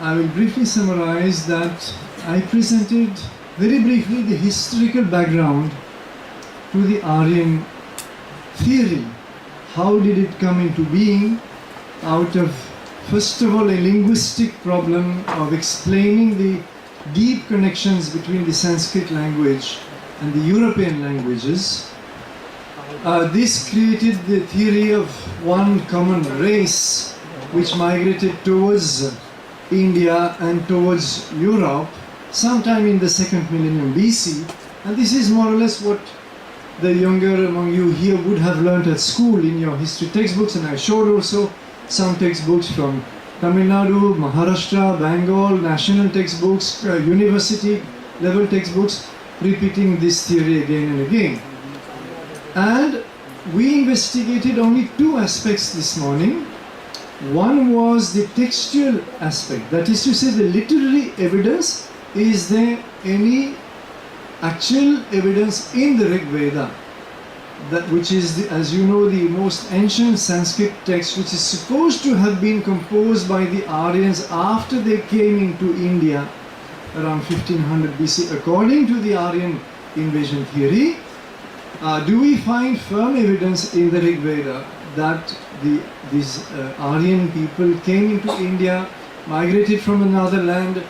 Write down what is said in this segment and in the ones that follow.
I will briefly summarize that I presented very briefly the historical background to the Aryan theory. How did it come into being out of, first of all, a linguistic problem of explaining the deep connections between the Sanskrit language and the European languages. This created the theory of one common race which migrated towards India and towards Europe sometime in the 2nd millennium BC, and this is more or less what the younger among you here would have learnt at school in your history textbooks, and I showed also some textbooks from Tamil Nadu, Maharashtra, Bengal, national textbooks, university level textbooks, repeating this theory again and again. And we investigated only two aspects this morning. One was the textual aspect, that is to say the literary evidence. Is there any actual evidence in the Rig Veda, that which is, as you know, the most ancient Sanskrit text, which is supposed to have been composed by the Aryans after they came into India around 1500 BC, according to the Aryan invasion theory. Do we find firm evidence in the Rig Veda that these Aryan people came into India, migrated from another land,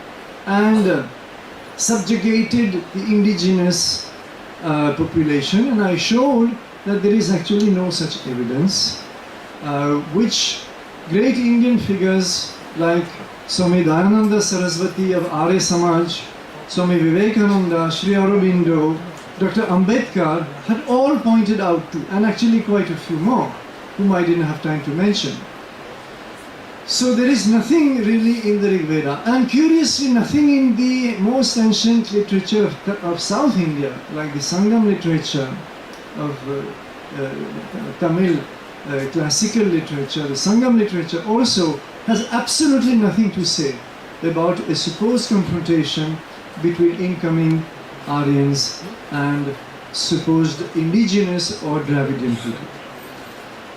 and subjugated the indigenous population? And I showed that there is actually no such evidence, which great Indian figures like Swami Dayananda Saraswati of Arya Samaj, Swami Vivekananda, Sri Aurobindo, Dr. Ambedkar had all pointed out to, and actually quite a few more, whom I didn't have time to mention. So there is nothing really in the Rig Veda, and curiously nothing in the most ancient literature of South India, like the Sangam literature of Tamil classical literature. The Sangam literature also has absolutely nothing to say about a supposed confrontation between incoming Aryans and supposed indigenous or Dravidian people.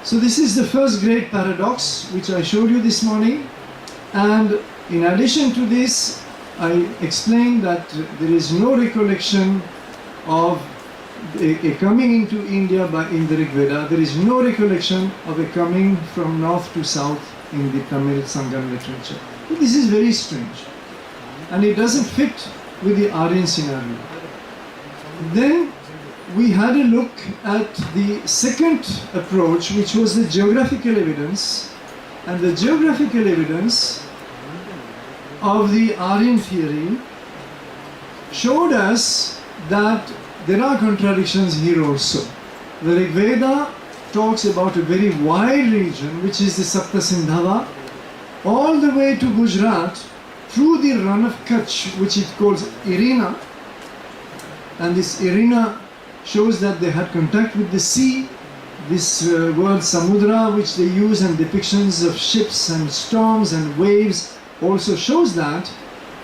So this is the first great paradox which I showed you this morning, and in addition to this I explained that there is no recollection of a coming into India in the Rig Veda. There is no recollection of a coming from north to south in the Tamil Sangam literature. But this is very strange, and it doesn't fit with the Aryan scenario. Then we had a look at the second approach, which was the geographical evidence, and the geographical evidence of the Aryan theory showed us that there are contradictions here also. The Rig Veda talks about a very wide region, which is the Sapta Sindhava, all the way to Gujarat, through the run of Kutch, which it calls Irina, and this Irina shows that they had contact with the sea. This word Samudra, which they use, and depictions of ships and storms and waves also shows that.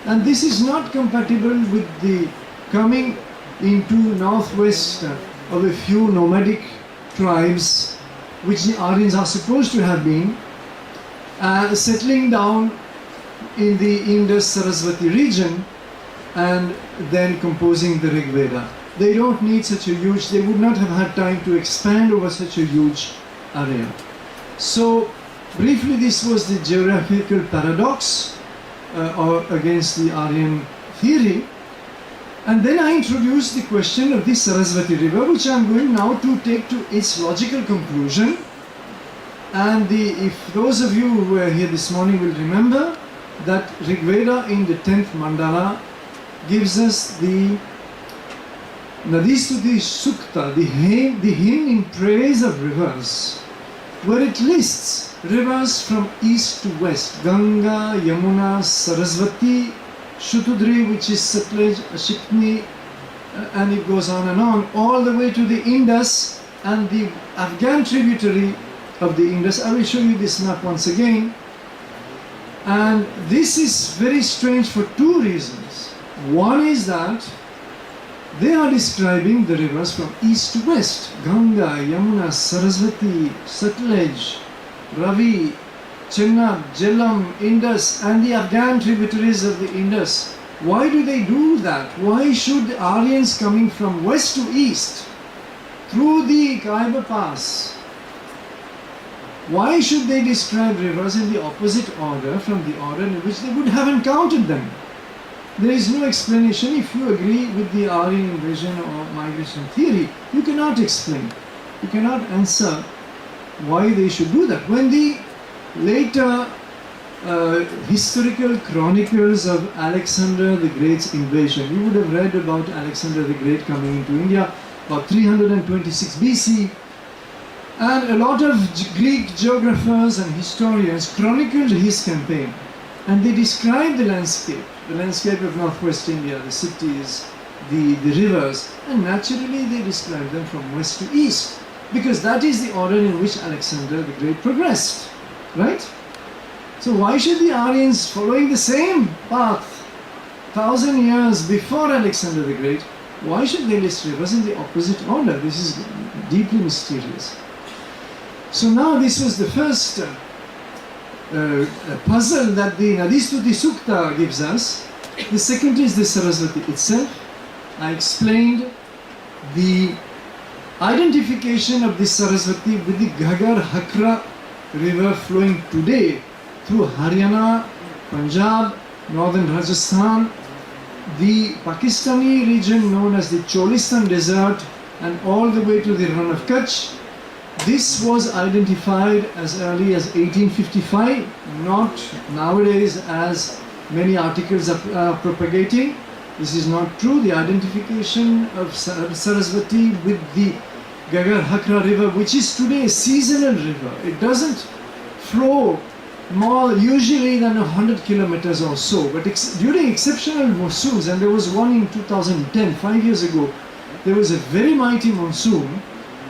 And this is not compatible with the coming into northwest of a few nomadic tribes, which the Aryans are supposed to have been, settling down in the Indus-Saraswati region and then composing the Rig Veda. They don't need such a huge, they would not have had time to expand over such a huge area. So briefly, this was the geographical paradox or against the Aryan theory. And then I introduced the question of the Saraswati river, which I am going now to take to its logical conclusion. And if those of you who were here this morning will remember that Rig Veda in the 10th mandala gives us the Nadistuti Sukta, the hymn in praise of rivers, where it lists rivers from east to west: Ganga, Yamuna, Saraswati, Shutudri, which is Sutlej, Shikni, and it goes on and on, all the way to the Indus and the Afghan tributary of the Indus. I will show you this map once again. And this is very strange for two reasons. One is that they are describing the rivers from east to west: Ganga, Yamuna, Saraswati, Sutlej, Ravi, Chenab, Jhelum, Indus and the Afghan tributaries of the Indus. Why do they do that? Why should the Aryans coming from west to east through the Khyber Pass, why should they describe rivers in the opposite order from the order in which they would have encountered them? There is no explanation. If you agree with the Aryan invasion or migration theory, you cannot explain. You cannot answer why they should do that. When the later historical chronicles of Alexander the Great's invasion, you would have read about Alexander the Great coming into India about 326 BC, and a lot of Greek geographers and historians chronicled his campaign, and they described the landscape of northwest India, the cities, the rivers, and naturally they described them from west to east, because that is the order in which Alexander the Great progressed, right? So why should the Aryans, following the same path 1,000 years before Alexander the Great, why should they list rivers in the opposite order? This is deeply mysterious. So now this was the first puzzle that the Nadistuti Sukta gives us. The second is the Saraswati itself. I explained the identification of the Saraswati with the Ghaggar Hakra river flowing today through Haryana, Punjab, northern Rajasthan, the Pakistani region known as the Cholistan Desert, and all the way to the Rann of Kutch. This was identified as early as 1855, not nowadays as many articles are propagating. This is not true. The identification of Saraswati with the Ghaggar Hakra river, which is today a seasonal river, it doesn't flow more usually than 100 kilometers or so, but during exceptional monsoons, and there was one in 2010, 5 years ago, there was a very mighty monsoon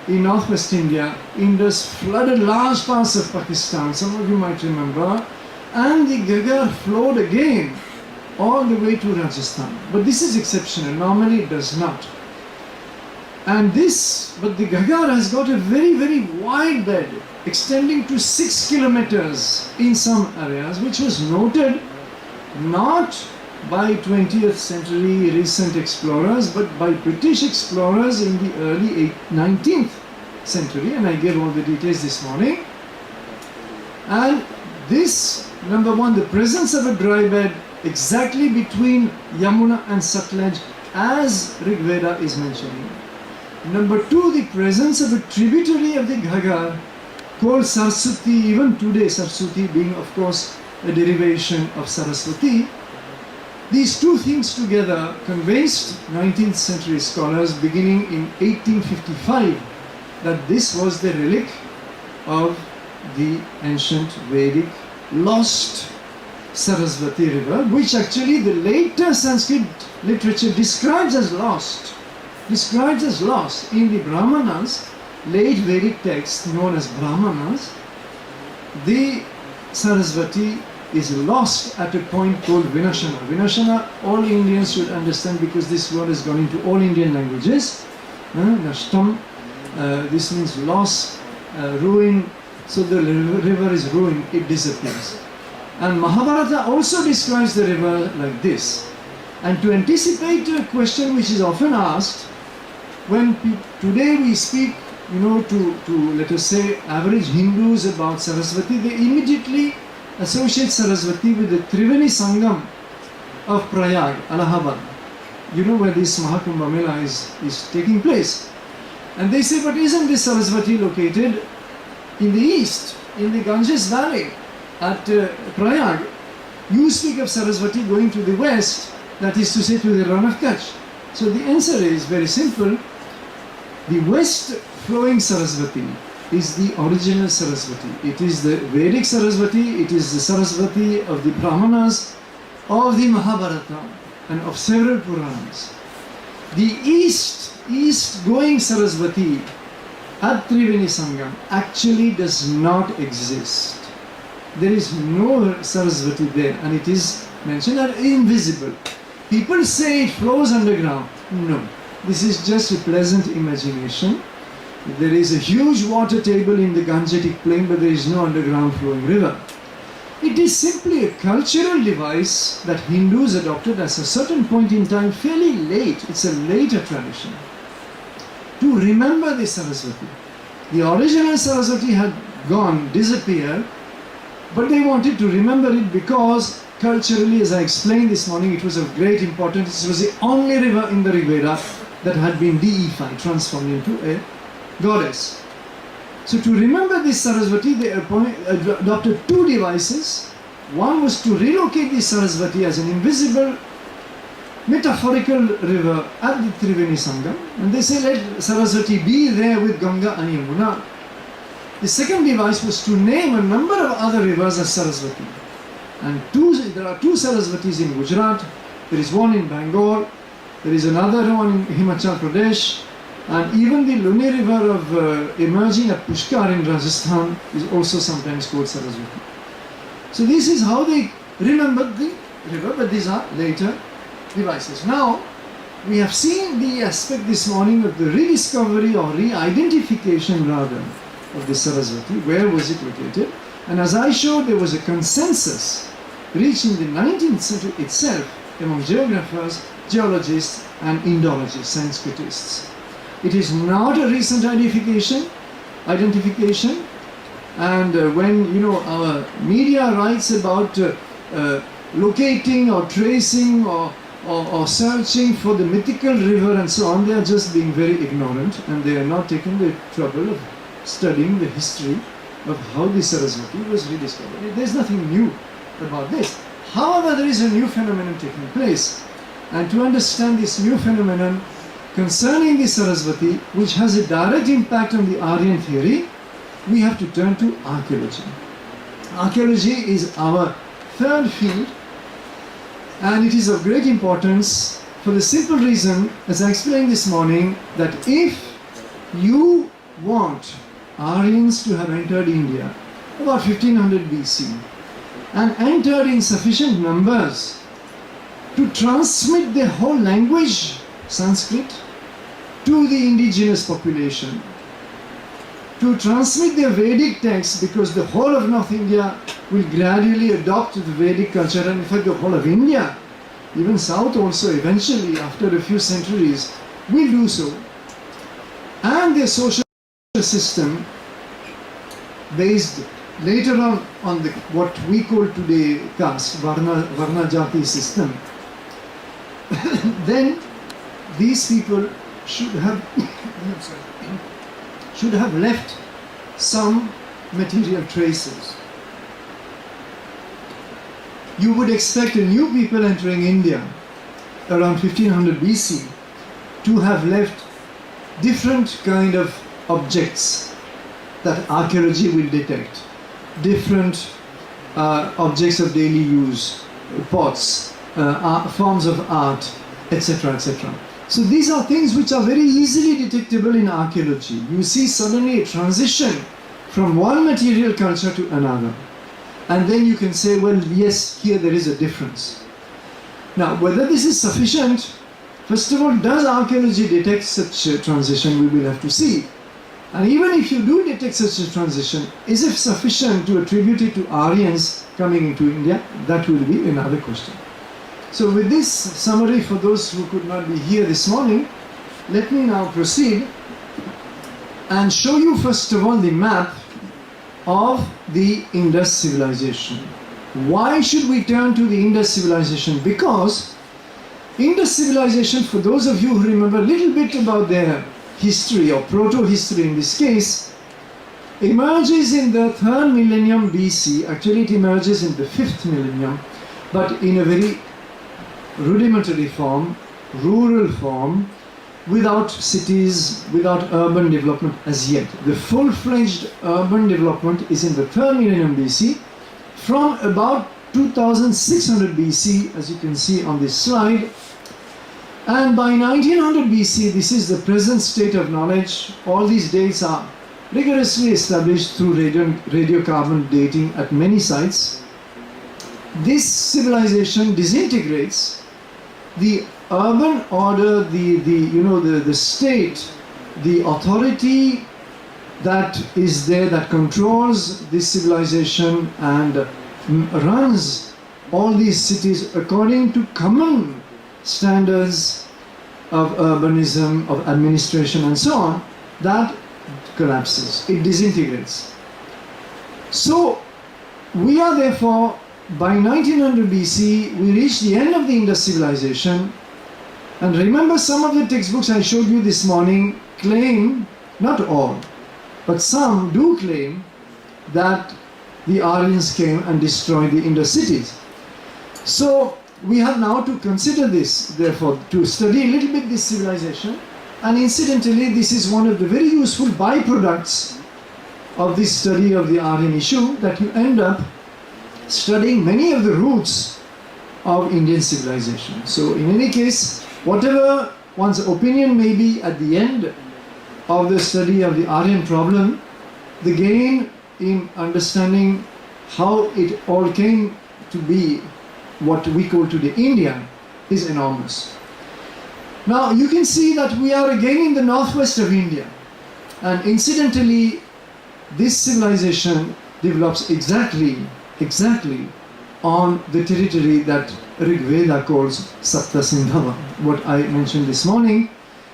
in northwest India. Indus flooded large parts of Pakistan, some of you might remember, and the Ghaggar flowed again all the way to Rajasthan. But this is exceptional, normally it does not. And but the Ghaggar has got a very, very wide bed, extending to 6 kilometers in some areas, which was noted not by 20th century recent explorers, but by British explorers in the early 19th century, and I gave all the details this morning. And this, number one, the presence of a dry bed exactly between Yamuna and Sutlej, as Rig Veda is mentioning. Number two, the presence of a tributary of the Ghaggar called Saraswati, even today Saraswati being of course a derivation of Saraswati. These two things together convinced 19th century scholars beginning in 1855 that this was the relic of the ancient Vedic lost Saraswati river, which actually the later Sanskrit literature describes as lost. In the Brahmanas, late Vedic texts known as Brahmanas, the Saraswati is lost at a point called Vinashana. Vinashana, all Indians should understand because this word has gone into all Indian languages. Nashtam, this means loss, ruin. So the river is ruined, it disappears. And Mahabharata also describes the river like this. And to anticipate a question which is often asked, when today we speak, to let us say average Hindus about Saraswati, they immediately associate Saraswati with the Triveni Sangam of Prayag, Allahabad. You know where this Mahakumbha Mela is taking place. And they say, but isn't this Saraswati located in the east, in the Ganges Valley at Prayag? You speak of Saraswati going to the west, that is to say to the Rann of Kutch. So the answer is very simple. The west flowing Saraswati is the original Saraswati. It is the Vedic Saraswati, it is the Saraswati of the Brahmanas, of the Mahabharata, and of several Puranas. The east going Saraswati at Triveni Sangam actually does not exist. There is no Saraswati there, and it is mentioned as invisible. People say it flows underground. No, this is just a pleasant imagination. There is a huge water table in the Gangetic plain, but there is no underground flowing river. It is simply a cultural device that Hindus adopted at a certain point in time, fairly late. It's a later tradition, to remember the Saraswati. The original Saraswati had gone, disappeared, but they wanted to remember it because culturally, as I explained this morning, it was of great importance. It was the only river in the Rigveda that had been deified, transformed into a goddess. So to remember this Saraswati, they adopted two devices. One was to relocate the Saraswati as an invisible, metaphorical river at the Triveni Sangam. And they say, let Saraswati be there with Ganga and Yamuna. The second device was to name a number of other rivers as Saraswati. And there are two Saraswatis in Gujarat. There is one in Bengal. There is another one in Himachal Pradesh. And even the Luni river of emerging at Pushkar in Rajasthan is also sometimes called Saraswati. So this is how they remembered the river, but these are later devices. Now, we have seen the aspect this morning of the rediscovery or re-identification rather of the Saraswati. Where was it located? And as I showed, there was a consensus reached in the 19th century itself among geographers, geologists and Indologists, Sanskritists. It is not a recent identification, and when our media writes about locating or tracing or searching for the mythical river and so on, they are just being very ignorant, and they are not taking the trouble of studying the history of how the Saraswati was rediscovered. There is nothing new about this. However, there is a new phenomenon taking place, and to understand this new phenomenon concerning the Saraswati, which has a direct impact on the Aryan theory, we have to turn to archaeology. Archaeology is our third field, and it is of great importance for the simple reason, as I explained this morning, that if you want Aryans to have entered India about 1500 BC and entered in sufficient numbers to transmit the whole language, Sanskrit, to the indigenous population, to transmit their Vedic texts, because the whole of North India will gradually adopt the Vedic culture, and in fact the whole of India, even South also eventually after a few centuries will do so. And their social system based later on the what we call today caste, Varna Jati system, then these people should have left some material traces. You would expect a new people entering India around 1500 BC to have left different kind of objects that archaeology will detect, different objects of daily use, pots, forms of art, etc., etc. So these are things which are very easily detectable in archaeology. You see suddenly a transition from one material culture to another. And then you can say, well, yes, here there is a difference. Now, whether this is sufficient, first of all, does archaeology detect such a transition? We will have to see. And even if you do detect such a transition, is it sufficient to attribute it to Aryans coming into India? That will be another question. So with this summary, for those who could not be here this morning, let me now proceed and show you first of all the map of the Indus civilization. Why should we turn to the Indus civilization? Because Indus civilization, for those of you who remember a little bit about their history or proto-history in this case, emerges in the 3rd millennium BC. Actually it emerges in the 5th millennium, but in a very rudimentary form, rural form, without cities, without urban development as yet. The full-fledged urban development is in the 3rd millennium BC, from about 2600 BC, as you can see on this slide. And by 1900 BC, this is the present state of knowledge. All these dates are rigorously established through radiocarbon dating at many sites. This civilization disintegrates. The urban order, the state, the authority that is there, that controls this civilization and runs all these cities according to common standards of urbanism, of administration and so on, that collapses, it disintegrates. So we are therefore, by 1900 BC, we reach the end of the Indus civilization. And remember, some of the textbooks I showed you this morning claim, not all, but some do claim that the Aryans came and destroyed the Indus cities. So we have now to consider this, therefore, to study a little bit this civilization. And incidentally, this is one of the very useful byproducts of this study of the Aryan issue, that you end up studying many of the roots of Indian civilization. So in any case, whatever one's opinion may be at the end of the study of the Aryan problem, the gain in understanding how it all came to be what we call today India is enormous. Now you can see that we are again in the northwest of India, and incidentally this civilization develops exactly on the territory that Rig Veda calls Sapta Sindhava. What I mentioned this morning,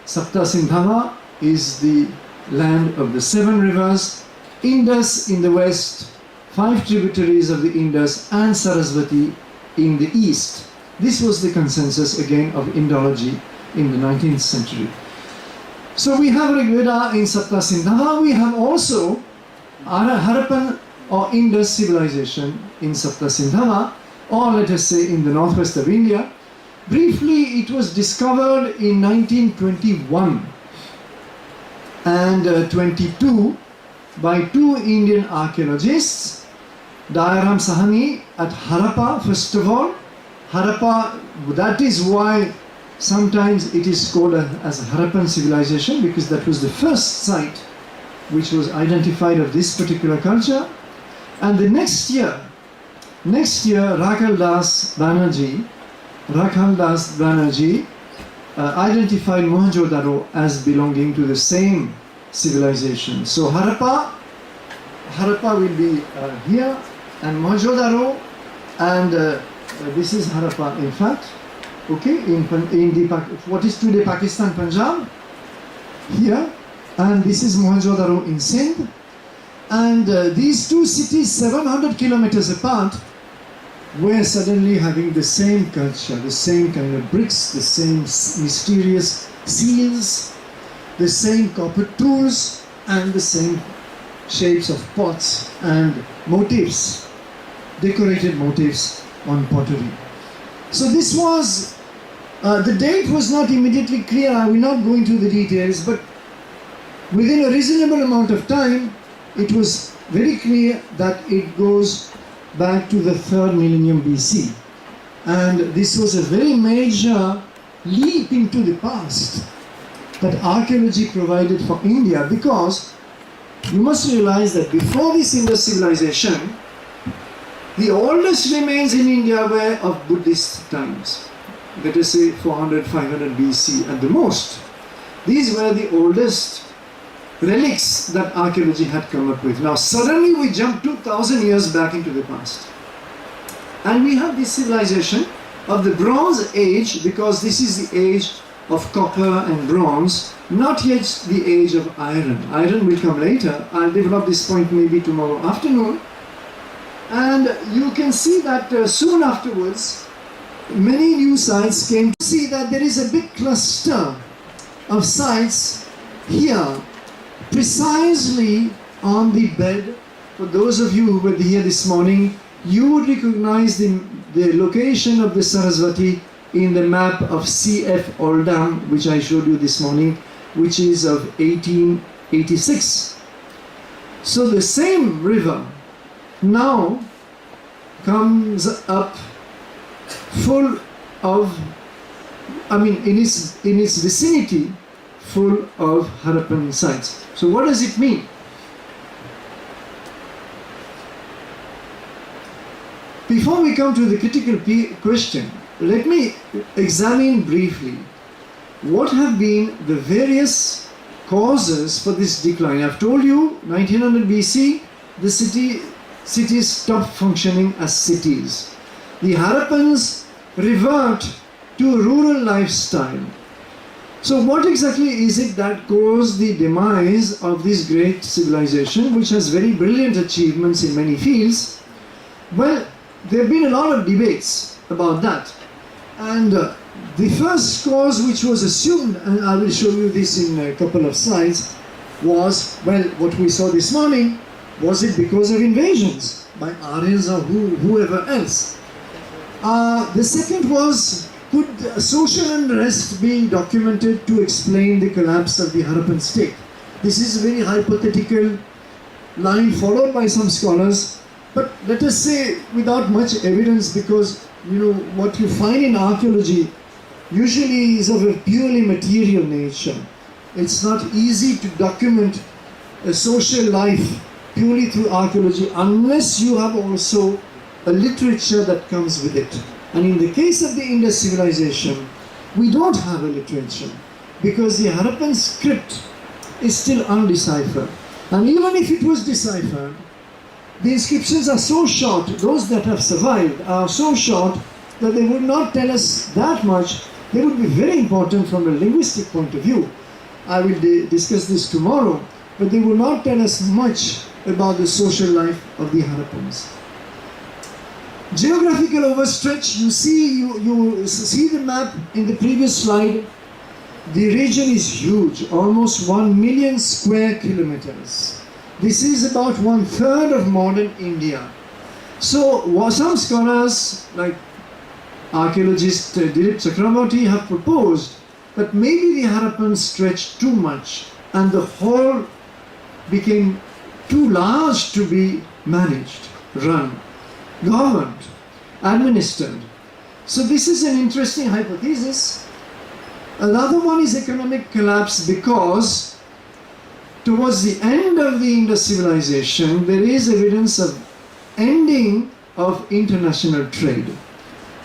Sapta Sindhava is the land of the 7 rivers, Indus in the west, 5 tributaries of the Indus, and Saraswati in the east. This was the consensus again of Indology in the 19th century. So we have Rig Veda in Sapta Sindhava. We have also Harappan or Indus civilization in Sapta Sindhava, or let us say in the northwest of India. Briefly, it was discovered in 1921 and 22 by 2 Indian archaeologists, Dayaram Sahani at Harappa. First of all, Harappa, that is why sometimes it is called as Harappan civilization, because that was the first site which was identified of this particular culture. And the next year, Rakhal Das Banerjee identified Mohenjo-daro as belonging to the same civilization. So Harappa will be here, and Mohenjo-daro, and this is Harappa in fact, okay, in what is today Pakistan, Punjab, here, and this is Mohenjo-daro in Sindh. And these 2 cities, 700 kilometers apart, were suddenly having the same culture, the same kind of bricks, the same mysterious seals, the same copper tools, and the same shapes of pots and motifs, decorated motifs on pottery. So this was, the date was not immediately clear. I will not go into the details, but within a reasonable amount of time, it was very clear that it goes back to the 3rd millennium BC. And this was a very major leap into the past that archaeology provided for India, because you must realize that before this Indus civilization, the oldest remains in India were of Buddhist times. Let us say 400, 500 BC at the most. These were the oldest relics that archaeology had come up with. Now suddenly we jump 2000 years back into the past, and we have this civilization of the Bronze Age, because this is the age of copper and bronze, not yet the age of iron. Iron will come later. I'll develop this point maybe tomorrow afternoon. And you can see that soon afterwards many new sites came to see that there is a big cluster of sites here, precisely on the bed. For those of you who were here this morning, you would recognize the location of the Saraswati in the map of C.F. Oldham, which I showed you this morning, which is of 1886. So the same river now comes up full of, in its vicinity, full of Harappan sites. So what does it mean? Before we come to the critical question, let me examine briefly what have been the various causes for this decline. I've told you 1900 BC, the city cities stop functioning as cities. The Harappans revert to a rural lifestyle. So what exactly is it that caused the demise of this great civilization, which has very brilliant achievements in many fields? Well, there have been a lot of debates about that. And the first cause which was assumed, and I will show you this in a couple of slides, was, well, what we saw this morning. Was it because of invasions by Aryans or whoever else? The second was, could social unrest be documented to explain the collapse of the Harappan state? This is a very hypothetical line followed by some scholars, but let us say without much evidence, because what you find in archaeology usually is of a purely material nature. It's not easy to document a social life purely through archaeology unless you have also a literature that comes with it. And in the case of the Indus civilization, we don't have a literature because the Harappan script is still undeciphered. And even if it was deciphered, the inscriptions are so short, those that have survived are so short that they would not tell us that much. They would be very important from a linguistic point of view. I will discuss this tomorrow, but they will not tell us much about the social life of the Harappans. Geographical overstretch, you see the map in the previous slide. The region is huge, almost 1 million square kilometers. This is about 1/3 of modern India. So some scholars like archaeologist Dilip Chakraborty have proposed that maybe the Harappans stretched too much and the whole became too large to be managed, run, governed, administered. So this is an interesting hypothesis. Another one is economic collapse, because towards the end of the Indus civilization there is evidence of ending of international trade.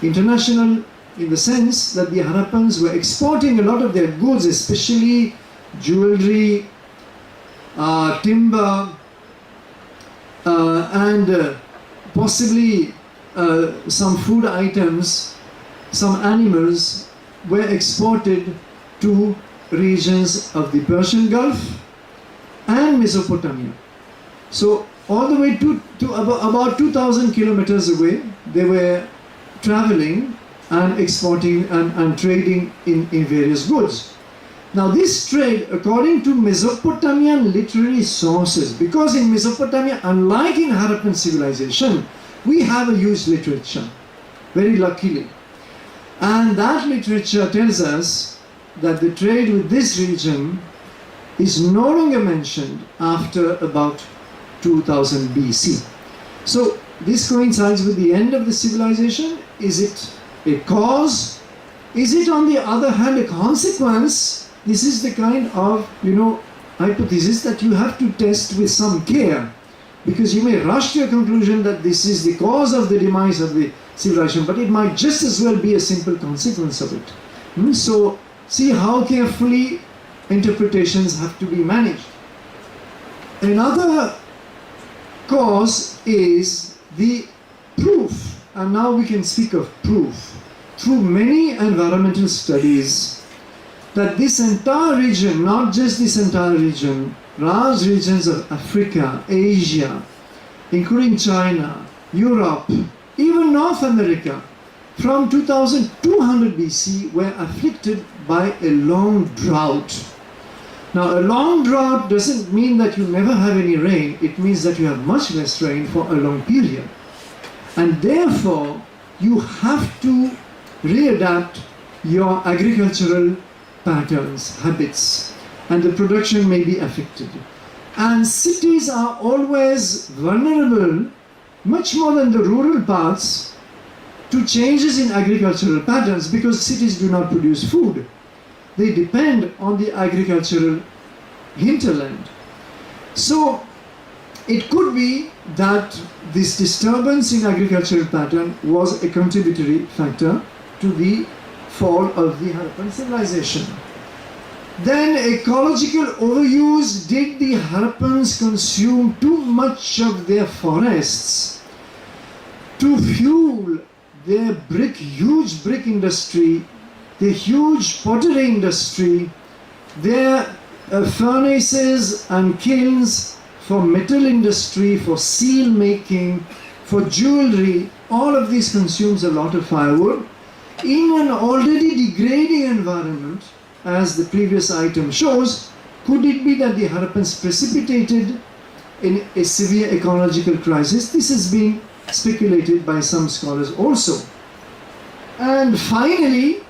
International in the sense that the Harappans were exporting a lot of their goods, especially jewelry, timber, and possibly some food items, some animals were exported to regions of the Persian Gulf and Mesopotamia. So all the way to about 2,000 kilometers away, they were traveling and exporting and trading in various goods. Now this trade, according to Mesopotamian literary sources, because in Mesopotamia, unlike in Harappan civilization, we have a huge literature, very luckily. And that literature tells us that the trade with this region is no longer mentioned after about 2000 BC. So this coincides with the end of the civilization. Is it a cause? Is it on the other hand a consequence? This is the kind of hypothesis that you have to test with some care, because you may rush to a conclusion that this is the cause of the demise of the civilization, but it might just as well be a simple consequence of it. So see how carefully interpretations have to be managed. Another cause is the proof, and now we can speak of proof through many environmental studies, that this entire region, not just this entire region, large regions of Africa, Asia, including China, Europe, even North America, from 2200 BC were afflicted by a long drought. Now a long drought doesn't mean that you never have any rain, it means that you have much less rain for a long period. And therefore you have to readapt your agricultural patterns, habits, and the production may be affected. And cities are always vulnerable, much more than the rural parts, to changes in agricultural patterns, because cities do not produce food. They depend on the agricultural hinterland. So it could be that this disturbance in agricultural pattern was a contributory factor to the fall of the Harappan civilization. Then ecological overuse. Did the Harappans consume too much of their forests to fuel their huge brick industry, the huge pottery industry, their furnaces and kilns for metal industry, for seal making, for jewelry? All of these consumes a lot of firewood in an already degrading environment. As the previous item shows, could it be that the Harappans precipitated in a severe ecological crisis? This has been speculated by some scholars also. And finally,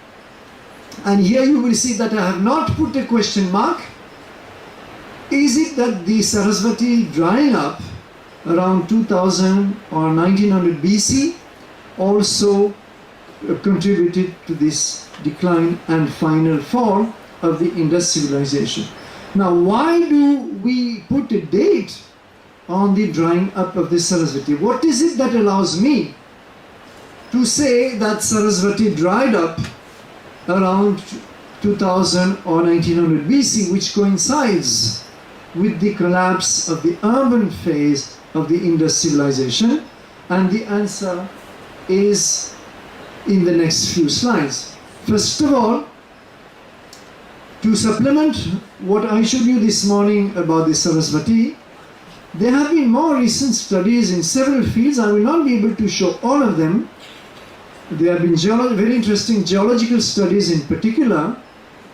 and here you will see that I have not put a question mark, is it that the Saraswati drying up around 2000 or 1900 BC also contributed to this decline and final fall of the Indus civilization? Now, why do we put a date on the drying up of the Saraswati? What is it that allows me to say that Saraswati dried up around 2000 or 1900 BC, which coincides with the collapse of the urban phase of the Indus civilization? And the answer is in the next few slides. First of all, to supplement what I showed you this morning about the Saraswati, there have been more recent studies in several fields. I will not be able to show all of them. There have been very interesting geological studies in particular,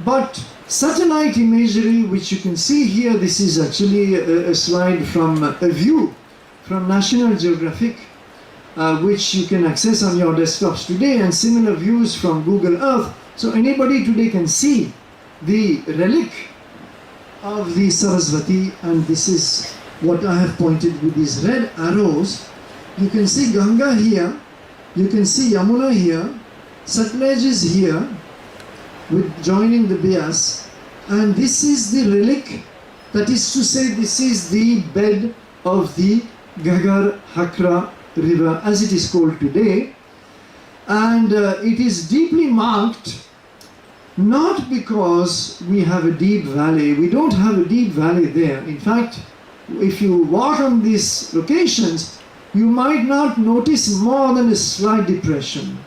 but satellite imagery, which you can see here, this is actually a slide from a view from National Geographic, which you can access on your desktops today, and similar views from Google Earth. So anybody today can see the relic of the Saraswati, and this is what I have pointed with these red arrows. You can see Ganga here, you can see Yamuna here, Satluj is here with joining the Bias, and this is the relic, that is to say this is the bed of the Ghaggar Hakra river as it is called today, and it is deeply marked not because we have a deep valley. We don't have a deep valley there. In fact, if you walk on these locations, you might not notice more than a slight depression.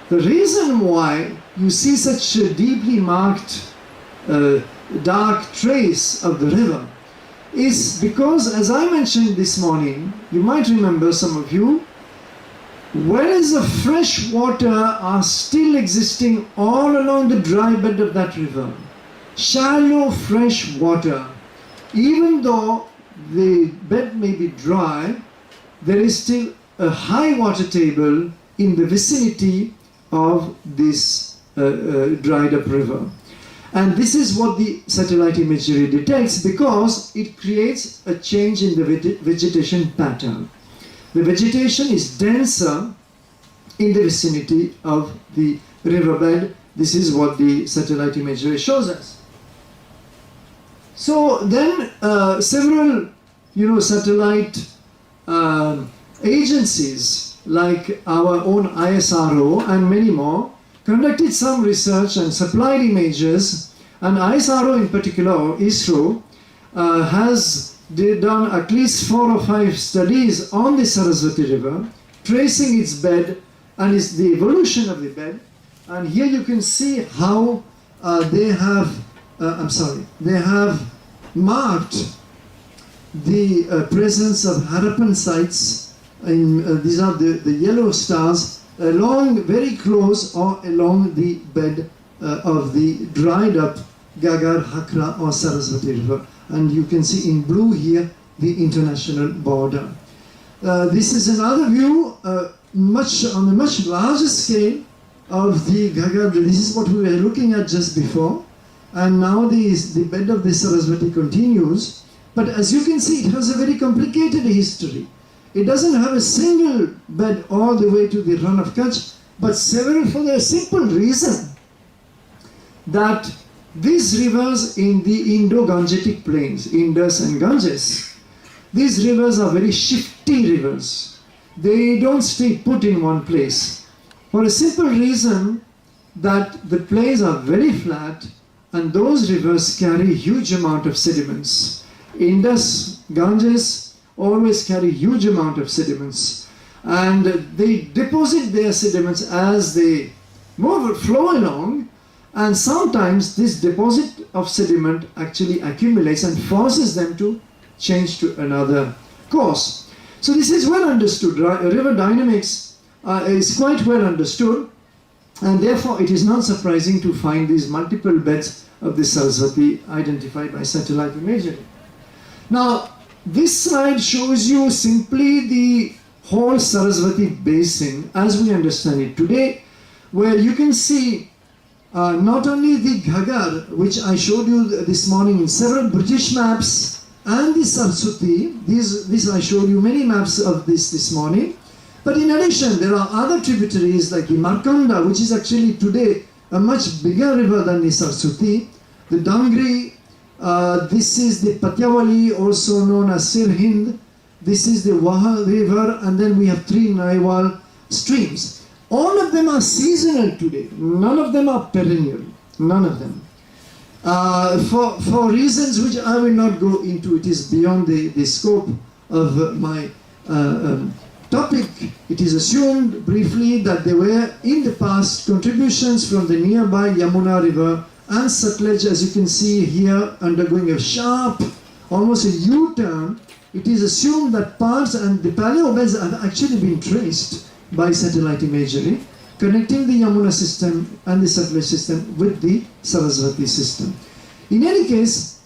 The reason why you see such a deeply marked dark trace of the river is because, as I mentioned this morning, you might remember, some of you, wells of fresh water are still existing all along the dry bed of that river. Shallow fresh water. Even though the bed may be dry, there is still a high water table in the vicinity of this dried up river. And this is what the satellite imagery detects, because it creates a change in the vegetation pattern. The vegetation is denser in the vicinity of the riverbed. This is what the satellite imagery shows us. So then several satellite agencies like our own ISRO and many more conducted some research and supplied images, and ISRO in particular, or ISRO, has done at least 4 or 5 studies on the Saraswati River, tracing its bed and the evolution of the bed. And here you can see how they have marked the presence of Harappan sites. These are the yellow stars along, very close or along the bed of the dried up Ghaggar, Hakra or Saraswati River. And you can see in blue here the international border. This is another view on a much larger scale of the Ghaggar. This is what we were looking at just before, and now the bed of the Saraswati continues. But as you can see, it has a very complicated history. It doesn't have a single bed all the way to the run of Kutch, but several, for the simple reason that these rivers in the Indo-Gangetic plains, Indus and Ganges, these rivers are very shifty rivers. They don't stay put in one place, for a simple reason that the plains are very flat and those rivers carry huge amount of sediments. Indus, Ganges always carry huge amount of sediments, and they deposit their sediments as they flow along, and sometimes this deposit of sediment actually accumulates and forces them to change to another course. So this is well understood. River dynamics is quite well understood, and therefore it is not surprising to find these multiple beds of the Saraswati identified by satellite imagery. Now, this slide shows you simply the whole Saraswati basin as we understand it today, where you can see not only the Ghaggar, which I showed you this morning in several British maps, and the Saraswati. This I showed you many maps of this morning. But in addition, there are other tributaries like the Markanda, which is actually today a much bigger river than the Saraswati. The Dangri, this is the Patyavali, also known as Sirhind. This is the Vaha river, and then we have three Naiwal streams. All of them are seasonal today. None of them are perennial. None of them. For reasons which I will not go into, it is beyond the scope of my topic. It is assumed briefly that there were in the past contributions from the nearby Yamuna river and Sutlej, as you can see here, undergoing a sharp, almost a U-turn. It is assumed that parts and the paleobeds have actually been traced by satellite imagery, connecting the Yamuna system and the Sutlej system with the Saraswati system. In any case,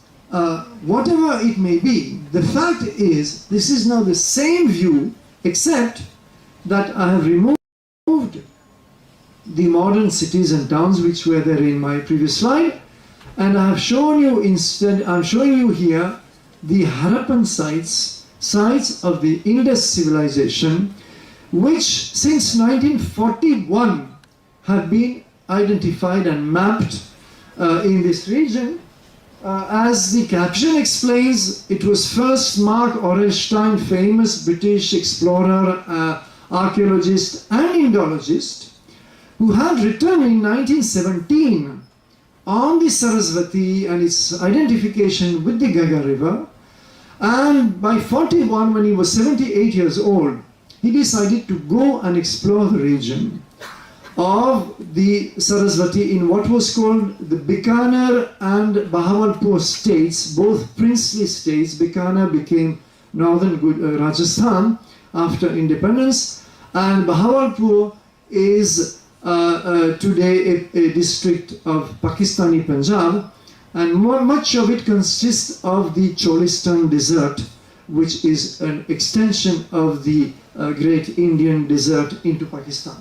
whatever it may be, the fact is this is now the same view, except that I have removed the modern cities and towns which were there in my previous slide, and I have shown you instead, I'm showing you here the Harappan sites of the Indus civilization, which since 1941 have been identified and mapped in this region. As the caption explains, it was first Mark Orelstein, famous British explorer, archaeologist and Indologist, who had written in 1917 on the Saraswati and its identification with the Ghaggar river. And by 41, when he was 78 years old, he decided to go and explore the region of the Saraswati in what was called the Bikaner and Bahawalpur states, both princely states. Bikaner became northern Rajasthan after independence, and Bahawalpur is today a district of Pakistani Punjab, and much of it consists of the Cholistan desert, which is an extension of the great Indian desert into Pakistan.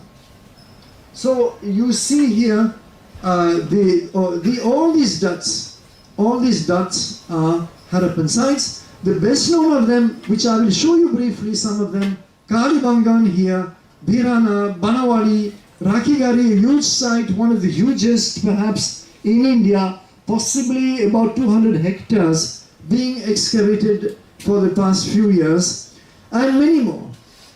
So you see here all these dots are Harappan sites. The best known of them, which I will show you briefly, some of them, Kalibangan here, Bhirana, Banawali, Rakigari, a huge site, one of the hugest perhaps in India, possibly about 200 hectares being excavated for the past few years, and many more.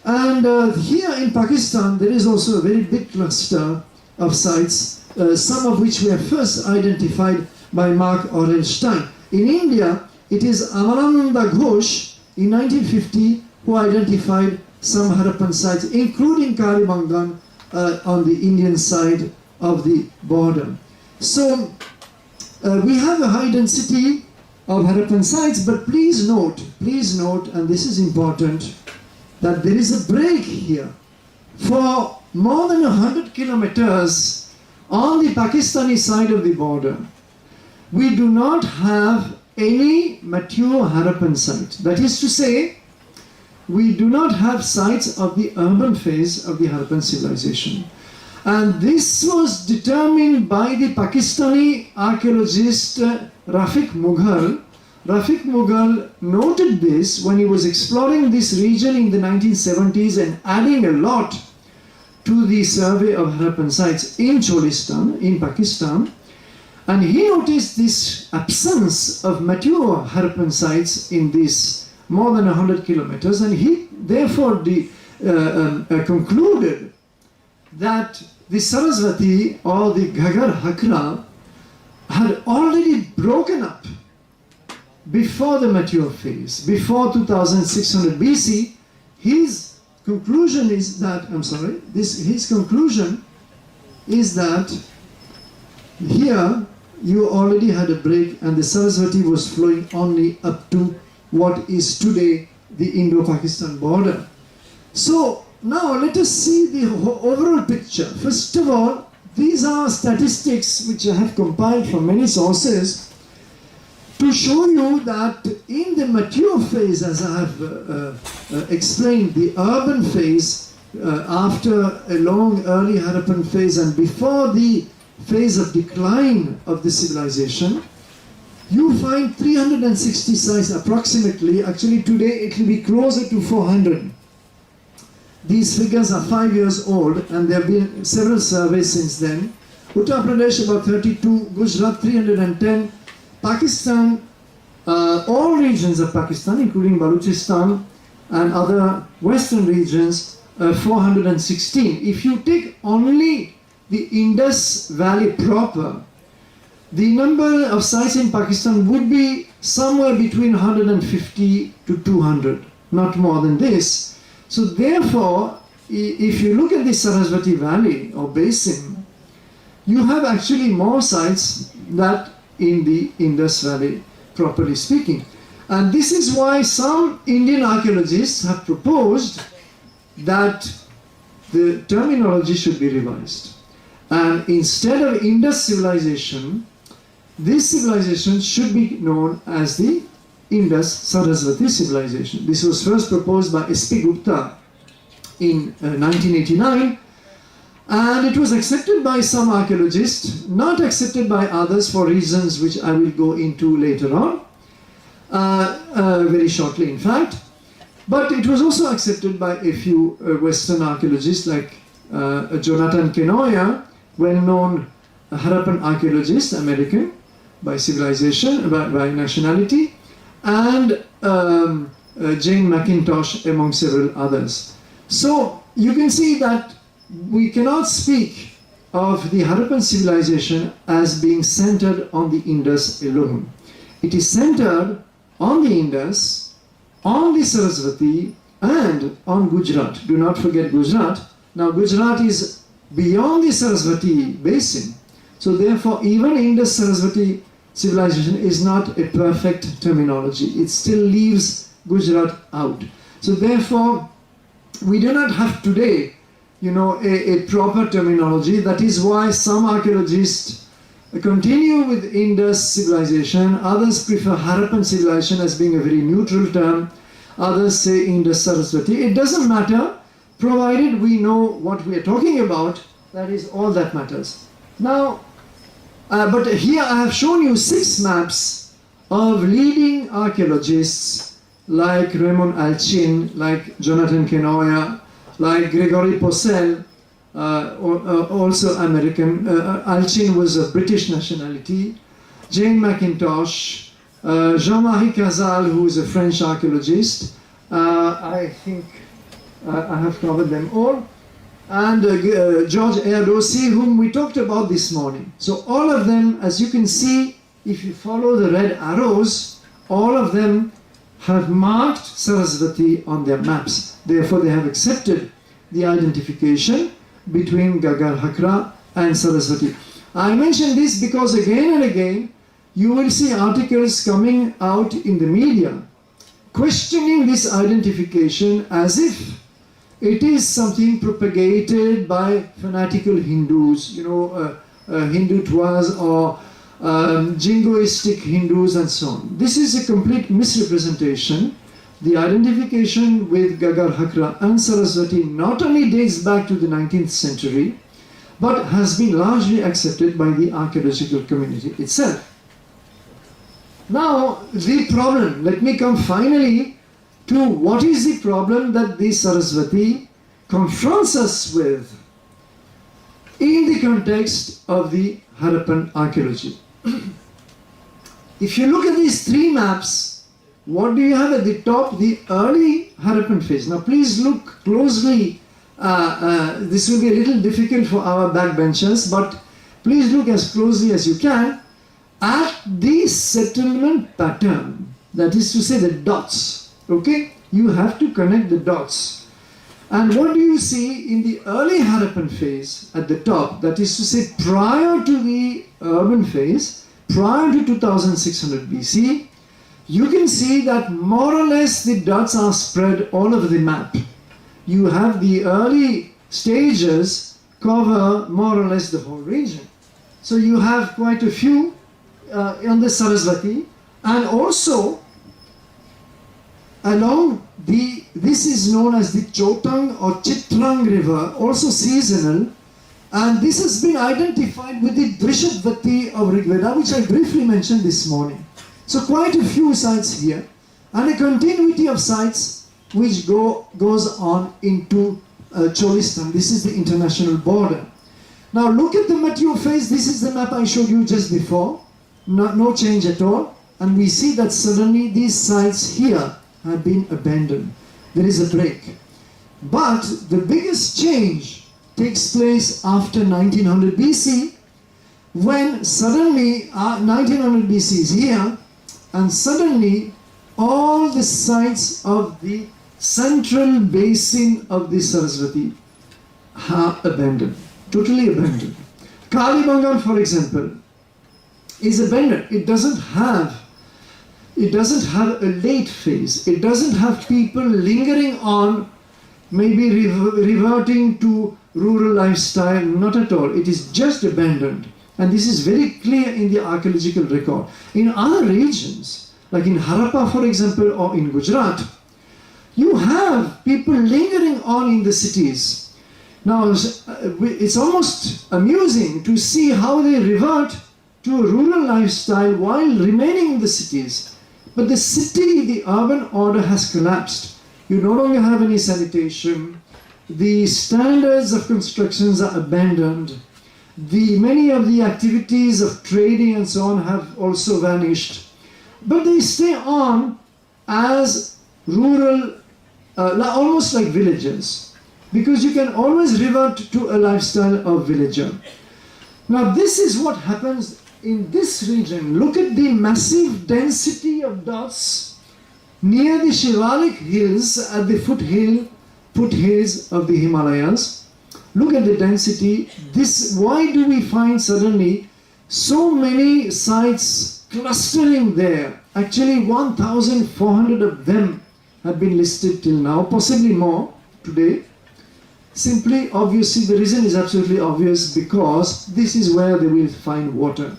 And here in Pakistan, there is also a very big cluster of sites, some of which were first identified by Mark Orelstein. In India, it is Amaranda Ghosh in 1950 who identified some Harappan sites, including Kalibangan on the Indian side of the border. So we have a high density of Harappan sites, but please note, and this is important, that there is a break here. For more than 100 kilometers on the Pakistani side of the border, we do not have any mature Harappan site. That is to say, we do not have sites of the urban phase of the Harappan civilization. And this was determined by the Pakistani archaeologist Rafiq Mughal. Rafiq Mughal noted this when he was exploring this region in the 1970s and adding a lot to the survey of Harappan sites in Cholistan, in Pakistan. And he noticed this absence of mature Harappan sites in this more than 100 kilometers, and he therefore concluded that the Saraswati or the Ghaggar Hakra had already broken up before the mature phase, before 2600 BC. His conclusion is that, his conclusion is that here you already had a break and the Saraswati was flowing only up to what is today the Indo-Pakistan border. So now let us see the overall picture. First of all, these are statistics which I have compiled from many sources to show you that in the mature phase, as I have explained, the urban phase, after a long early Harappan phase and before the phase of decline of the civilization, you find 360 sites approximately. Actually today it will be closer to 400. These figures are 5 years old and there have been several surveys since then. Uttar Pradesh about 32, Gujarat 310, Pakistan, all regions of Pakistan including Balochistan and other western regions, 416. If you take only the Indus Valley proper, the number of sites in Pakistan would be somewhere between 150 to 200, not more than this. So therefore, if you look at the Saraswati Valley or basin, you have actually more sites than in the Indus Valley, properly speaking. And this is why some Indian archaeologists have proposed that the terminology should be revised. And instead of Indus civilization, this civilization should be known as the Indus Saraswati civilization. This was first proposed by S.P. Gupta in 1989, and it was accepted by some archaeologists, not accepted by others for reasons which I will go into later on, very shortly in fact. But it was also accepted by a few Western archaeologists like Jonathan Kenoya, well-known Harappan archaeologist, American by civilization, by nationality, and Jane McIntosh among several others. So you can see that we cannot speak of the Harappan civilization as being centered on the Indus alone. It is centered on the Indus, on the Saraswati, and on Gujarat. Do not forget Gujarat. Now Gujarat is beyond the Saraswati basin. So therefore even Indus Saraswati civilization is not a perfect terminology. It still leaves Gujarat out. So therefore we do not have today, a proper terminology. That is why some archaeologists continue with Indus civilization, others prefer Harappan civilization as being a very neutral term, others say Indus Saraswati. It doesn't matter, provided we know what we are talking about. That is all that matters. Now, but here I have shown you 6 maps of leading archaeologists like Raymond Alchin, like Jonathan Kenoya, like Gregory Possehl, also American. Alchin was of British nationality. Jane McIntosh, Jean-Marie Cazal, who is a French archaeologist. I think I have covered them all. And George Erdosi, whom we talked about this morning. So all of them, as you can see, if you follow the red arrows, all of them have marked Saraswati on their maps. Therefore, they have accepted the identification between Gagar Hakra and Saraswati. I mention this because again and again, you will see articles coming out in the media questioning this identification as if it is something propagated by fanatical Hindus, Hindutwas or jingoistic Hindus and so on. This is a complete misrepresentation. The identification with Gagar Hakra and Saraswati not only dates back to the 19th century, but has been largely accepted by the archaeological community itself. Now, the problem, let me come finally to what is the problem that the Saraswati confronts us with in the context of the Harappan archaeology. If you look at these 3 maps, what do you have at the top? The early Harappan phase. Now please look closely. This will be a little difficult for our backbenchers, but please look as closely as you can. at the settlement pattern, that is to say the dots, okay? You have to connect the dots. And what do you see in the early Harappan phase at the top, that is to say prior to the urban phase, prior to 2600 BC, you can see that more or less the dots are spread all over the map. You have the early stages cover more or less the whole region. So you have quite a few on the Saraswati, and also along this is known as the Chotang or Chitrang river, also seasonal, and this has been identified with the Drishabvati of Rigveda, which I briefly mentioned this morning. So quite a few sites here, and a continuity of sites which goes on into Cholistan. This is the international border. Now look at the mature phase. This is the map I showed you just before. No change at all. And we see that suddenly these sites here have been abandoned. There is a break. But the biggest change takes place after 1900 BC, when suddenly 1900 BC is here, and suddenly all the sites of the central basin of the Saraswati are abandoned, totally abandoned. Kalibangan, for example, is abandoned. It doesn't have a late phase. It doesn't have people lingering on, maybe reverting to rural lifestyle, not at all. It is just abandoned. And this is very clear in the archaeological record. In other regions, like in Harappa, for example, or in Gujarat, you have people lingering on in the cities. Now, it's almost amusing to see how they revert to a rural lifestyle while remaining in the cities. But the city, the urban order has collapsed. You no longer have any sanitation. The standards of constructions are abandoned. Many of the activities of trading and so on have also vanished. But they stay on as rural, almost like villagers, because you can always revert to a lifestyle of villager. Now this is what happens in this region. Look at the massive density of dots near the Shivalik hills at the foothills of the Himalayas. Look at the density. Why do we find suddenly so many sites clustering there? Actually 1,400 of them have been listed till now, possibly more today. Simply, obviously, the reason is absolutely obvious, because this is where they will find water.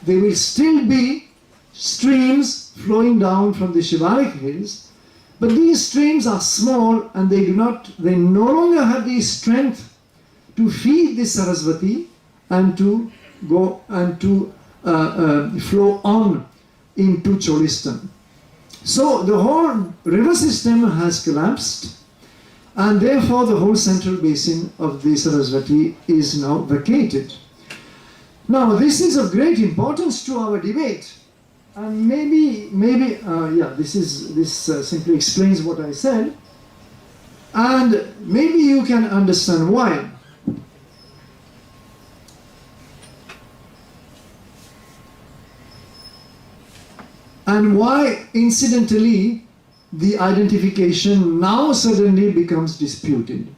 There will still be streams flowing down from the Shivalik hills, but these streams are small and they no longer have the strength to feed the Saraswati and to go and to flow on into Cholistan. So the whole river system has collapsed, and therefore the whole central basin of the Saraswati is now vacated. Now this is of great importance to our debate, and this simply explains what I said, and maybe you can understand why. And why, incidentally, the identification now suddenly becomes disputed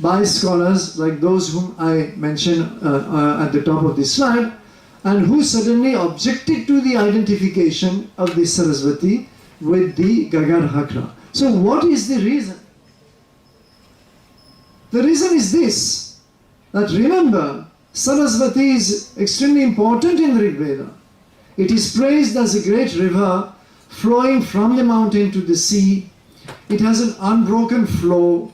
by scholars like those whom I mentioned at the top of this slide, and who suddenly objected to the identification of the Saraswati with the Gagar Hakra. So what is the reason? The reason is this, that remember, Saraswati is extremely important in Rig Veda. It is praised as a great river flowing from the mountain to the sea. It has an unbroken flow.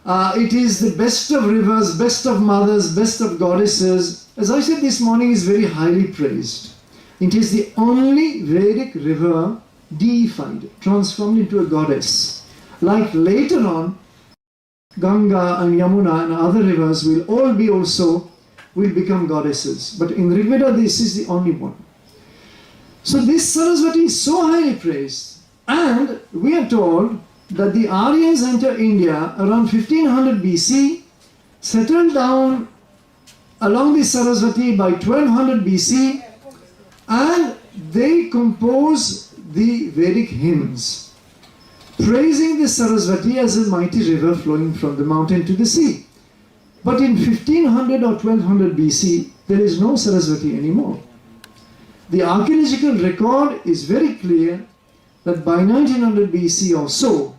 It is the best of rivers, best of mothers, best of goddesses. As I said this morning, is very highly praised. It is the only Vedic river deified, transformed into a goddess. Like later on, Ganga and Yamuna and other rivers will become goddesses. But in Rig Veda, this is the only one. So this Saraswati is so highly praised, and we are told that the Aryans enter India around 1500 BC, settled down along the Saraswati by 1200 BC, And they compose the Vedic hymns, praising the Saraswati as a mighty river flowing from the mountain to the sea. But in 1500 or 1200 BC, there is no Saraswati anymore. The archaeological record is very clear that by 1900 BC or so,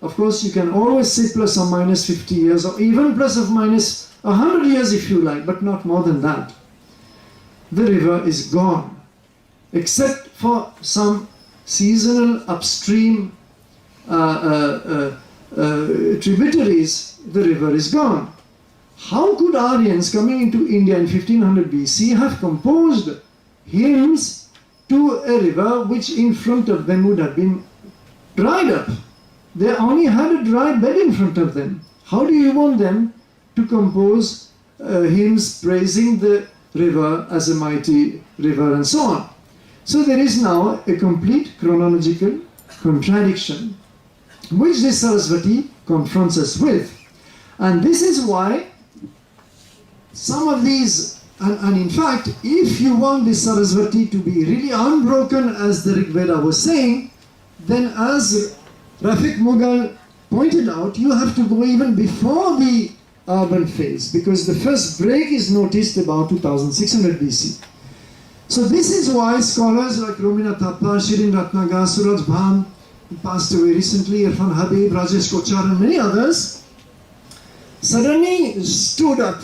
of course you can always say plus or minus 50 years or even plus or minus 100 years if you like, but not more than that, the river is gone. Except for some seasonal upstream tributaries, the river is gone. How could Aryans coming into India in 1500 BC have composed hymns to a river which in front of them would have been dried up? They only had a dry bed in front of them. How do you want them to compose hymns praising the river as a mighty river and so on? So there is now a complete chronological contradiction which the Saraswati confronts us with. And this is why some of these, and in fact, if you want the Saraswati to be really unbroken as the Rig Veda was saying, then as Rafiq Mughal pointed out, you have to go even before the urban phase, because the first break is noticed about 2600 BC. So this is why scholars like Romina Thappa, Shirin Ratnagar, Suraj Bhan, who passed away recently, Irfan Habib, Rajesh Kochar and many others, suddenly stood up.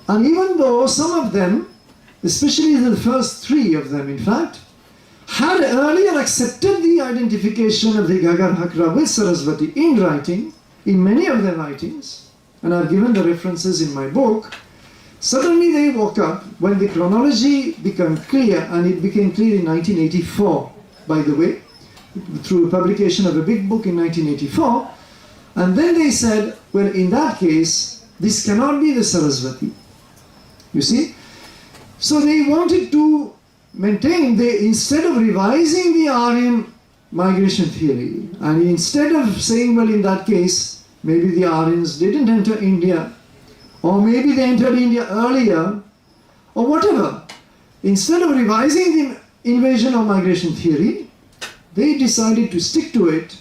And even though some of them, especially the first three of them in fact, had earlier accepted the identification of the Gagar Hakra with Saraswati in writing, in many of their writings, and I've given the references in my book, suddenly they woke up when the chronology became clear, and it became clear in 1984, by the way, through publication of a big book in 1984, and then they said, well, in that case, this cannot be the Saraswati. You see? So they wanted to maintain, instead of revising the Aryan migration theory, and instead of saying, well, in that case, maybe the Aryans didn't enter India, or maybe they entered India earlier, or whatever. Instead of revising the invasion or migration theory, they decided to stick to it,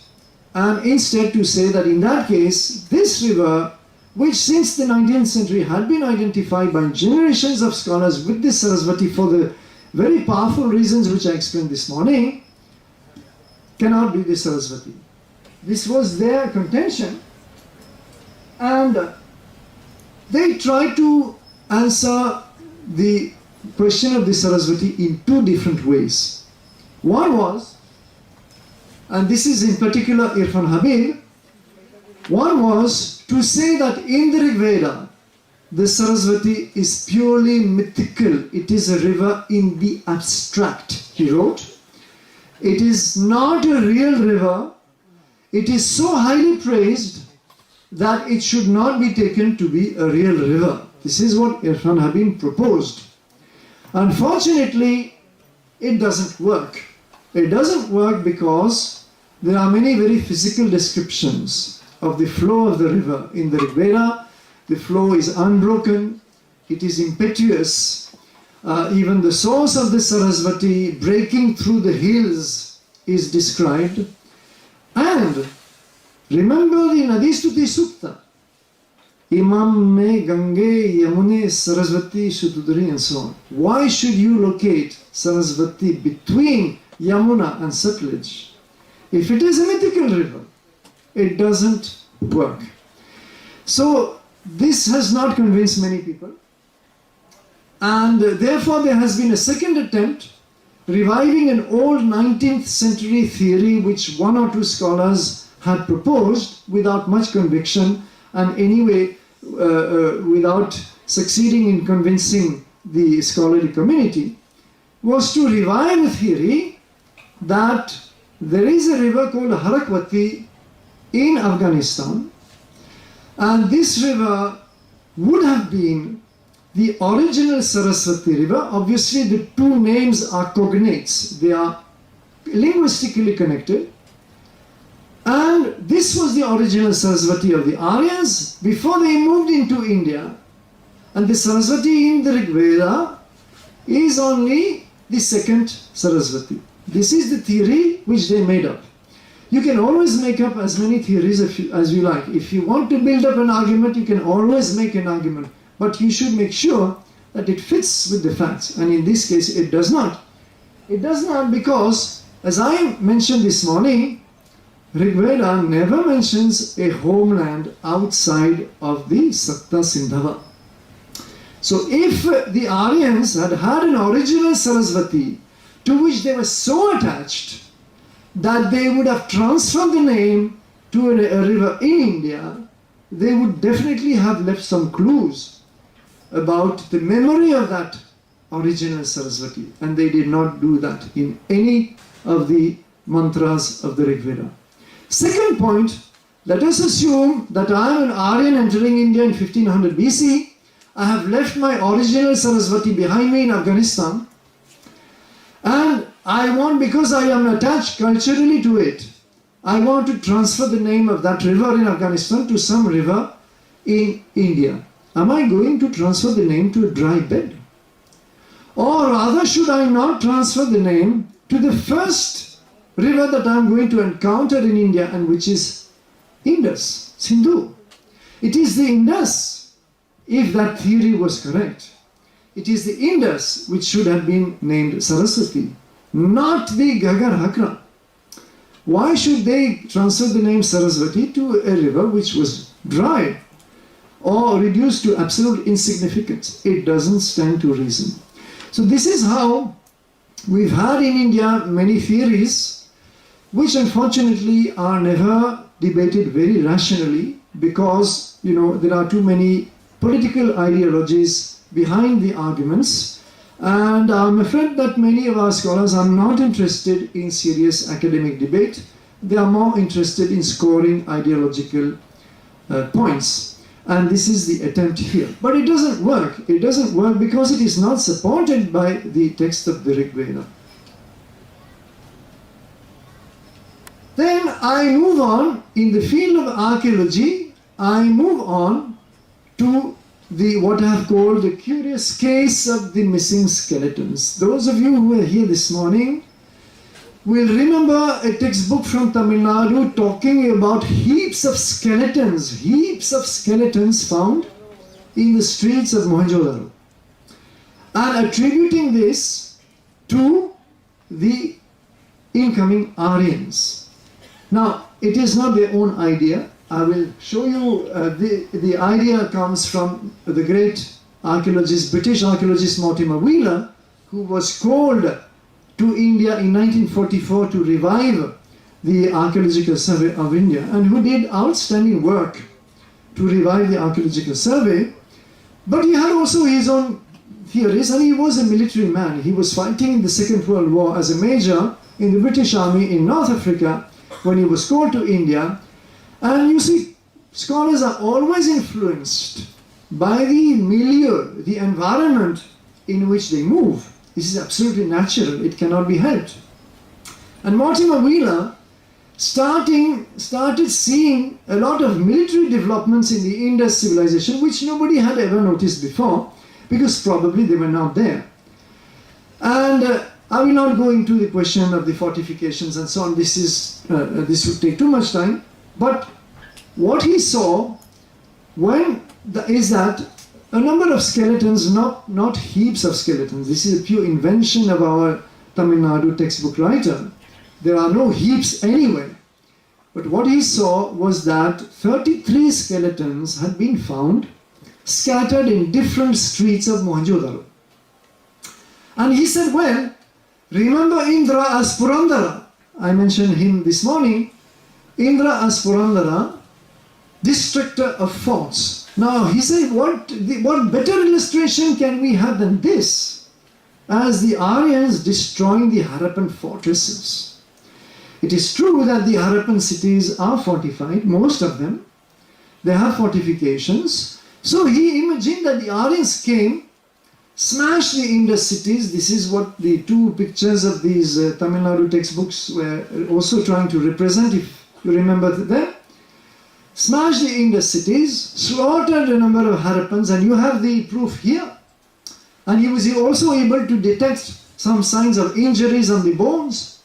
and instead to say that in that case, this river, which since the 19th century had been identified by generations of scholars with this Saraswati for the very powerful reasons which I explained this morning, cannot be the Saraswati. This was their contention, and they tried to answer the question of the Saraswati in two different ways. One was, and this is in particular Irfan Habib, one was to say that in the Rig Veda, the Saraswati is purely mythical. It is a river in the abstract, he wrote. It is not a real river. It is so highly praised that it should not be taken to be a real river. This is what Irfan Habib proposed. Unfortunately, it doesn't work. It doesn't work because there are many very physical descriptions of the flow of the river in the Rig Veda. The flow is unbroken, it is impetuous. Even the source of the Saraswati breaking through the hills is described. And remember the Nadistuti Sukta, Imam me Gange Yamune Saraswati Shutudari and so on. Why should you locate Saraswati between Yamuna and Satluj? If it is a mythical river, it doesn't work. So this has not convinced many people, and therefore there has been a second attempt reviving an old 19th century theory which one or two scholars had proposed without much conviction, and anyway without succeeding in convincing the scholarly community, was to revive a theory that there is a river called Harakwati in Afghanistan, and this river would have been the original Saraswati river. Obviously the two names are cognates, they are linguistically connected, and this was the original Saraswati of the Aryans before they moved into India. And the Saraswati in the Rig Veda is only the second Saraswati. This is the theory which they made up. You can always make up as many theories as you like. If you want to build up an argument, you can always make an argument. But you should make sure that it fits with the facts. And in this case, it does not. It does not because, as I mentioned this morning, Rig Veda never mentions a homeland outside of the Sapta Sindhava. So if the Aryans had had an original Saraswati to which they were so attached that they would have transferred the name to a river in India, they would definitely have left some clues about the memory of that original Saraswati, and they did not do that in any of the mantras of the Rig Veda. Second point, let us assume that I am an Aryan entering India in 1500 BC. I have left my original Saraswati behind me in Afghanistan, and I want, because I am attached culturally to it, I want to transfer the name of that river in Afghanistan to some river in India. Am I going to transfer the name to a dry bed? Or rather, should I not transfer the name to the first river that I am going to encounter in India, and which is Indus, Sindhu? It is the Indus, if that theory was correct. It is the Indus which should have been named Saraswati, not the Gagar Hakra. Why should they transfer the name Saraswati to a river which was dry or reduced to absolute insignificance? It doesn't stand to reason. So this is how we've had in India many theories which unfortunately are never debated very rationally, because there are too many political ideologies behind the arguments, and I'm afraid that many of our scholars are not interested in serious academic debate. They are more interested in scoring ideological points. And this is the attempt here. But it doesn't work. It doesn't work because it is not supported by the text of the Rig Veda. Then I move on, in the field of archaeology, I move on to what I have called the curious case of the missing skeletons. Those of you who were here this morning will remember a textbook from Tamil Nadu talking about heaps of skeletons found in the streets of Mohenjo-daro, and attributing this to the incoming Aryans. Now, it is not their own idea. I will show you the idea comes from the great archaeologist, British archaeologist Mortimer Wheeler, who was called to India in 1944 to revive the Archaeological Survey of India, and who did outstanding work to revive the Archaeological Survey. But he had also his own theories, and he was a military man. He was fighting in the Second World War as a major in the British Army in North Africa when he was called to India. And you see, scholars are always influenced by the milieu, the environment in which they move. This is absolutely natural. It cannot be helped. And Mortimer Wheeler started seeing a lot of military developments in the Indus civilization which nobody had ever noticed before, because probably they were not there. And I will not go into the question of the fortifications and so on. This would take too much time. But what he saw is that a number of skeletons, not heaps of skeletons. This is a pure invention of our Tamil Nadu textbook writer. There are no heaps anywhere. But what he saw was that 33 skeletons had been found scattered in different streets of Mohenjo-daro. And he said, well, remember Indra as Purandara. I mentioned him this morning. Indra as Purandara, destructor of forts. Now he said, what better illustration can we have than this, as the Aryans destroying the Harappan fortresses. It is true that the Harappan cities are fortified, most of them. They have fortifications. So he imagined that the Aryans came, smashed the Indus cities. This is what the two pictures of these Tamil Nadu textbooks were also trying to represent, if you remember them. Smashed the Indus cities, slaughtered a number of Harappans, and you have the proof here. And he was also able to detect some signs of injuries on the bones.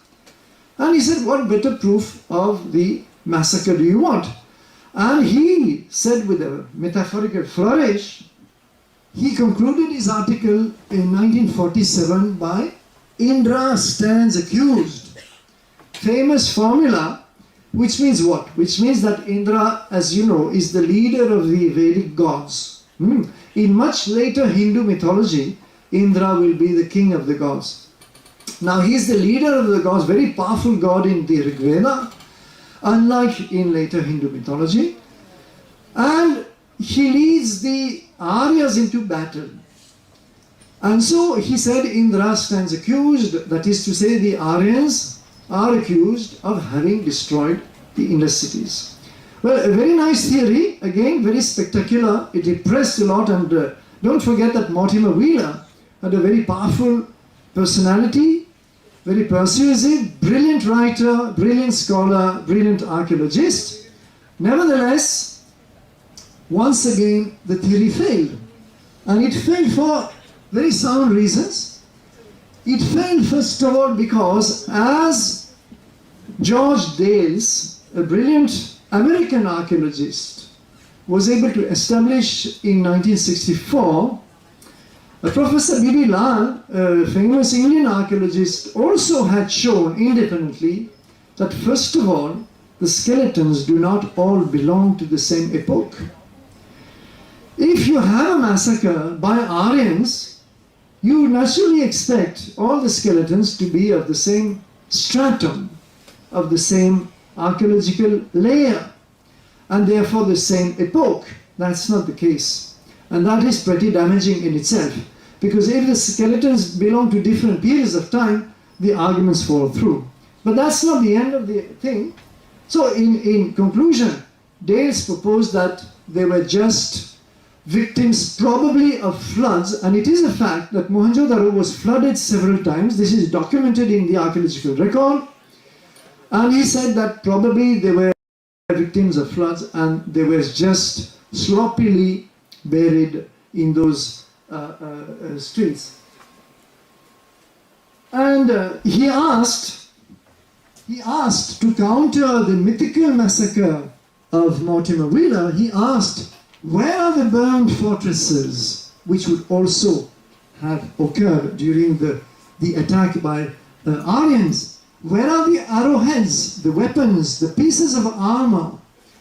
And he said, what better proof of the massacre do you want? And he said with a metaphorical flourish, he concluded his article in 1947 by Indra stands accused. Famous formula, which means what? Which means that Indra, as you know, is the leader of the Vedic gods. In much later Hindu mythology, Indra will be the king of the gods. Now he is the leader of the gods, very powerful god in the Rig Veda, unlike in later Hindu mythology. And he leads the Aryas into battle. And so he said Indra stands accused, that is to say the Aryans are accused of having destroyed the Indus cities. Well, a very nice theory, again very spectacular, it impressed a lot, and don't forget that Mortimer Wheeler had a very powerful personality, very persuasive, brilliant writer, brilliant scholar, brilliant archaeologist. Nevertheless, once again the theory failed, and it failed for very sound reasons. It failed first of all because, as George Dales, a brilliant American archaeologist, was able to establish in 1964, Professor B.B. Lal, a famous Indian archaeologist, also had shown independently that first of all, the skeletons do not all belong to the same epoch. If you have a massacre by Aryans, you naturally expect all the skeletons to be of the same stratum, of the same archaeological layer, and therefore the same epoch. That's not the case. And that is pretty damaging in itself, because if the skeletons belong to different periods of time, the arguments fall through. But that's not the end of the thing. So in conclusion, Dales proposed that they were just victims probably of floods, and it is a fact that Mohenjo-daro was flooded several times. This is documented in the archaeological record. And he said that probably they were victims of floods and they were just sloppily buried in those streets. And he asked to counter the mythical massacre of Mortimer Wheeler, he asked, where are the burned fortresses which would also have occurred during the attack by Aryans? Where are the arrowheads, the weapons, the pieces of armor,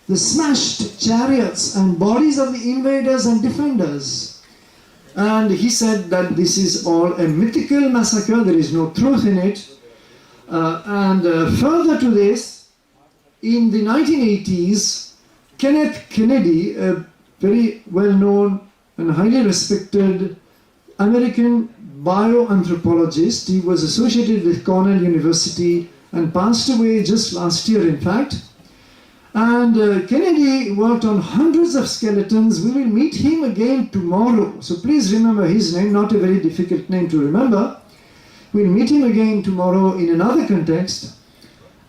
the smashed chariots and bodies of the invaders and defenders? And he said that this is all a mythical massacre, there is no truth in it. Further to this, in the 1980s, Kenneth Kennedy, a very well-known and highly respected American bioanthropologist, he was associated with Cornell University and passed away just last year, in fact. And Kennedy worked on hundreds of skeletons. We will meet him again tomorrow. So please remember his name, not a very difficult name to remember. We'll meet him again tomorrow in another context.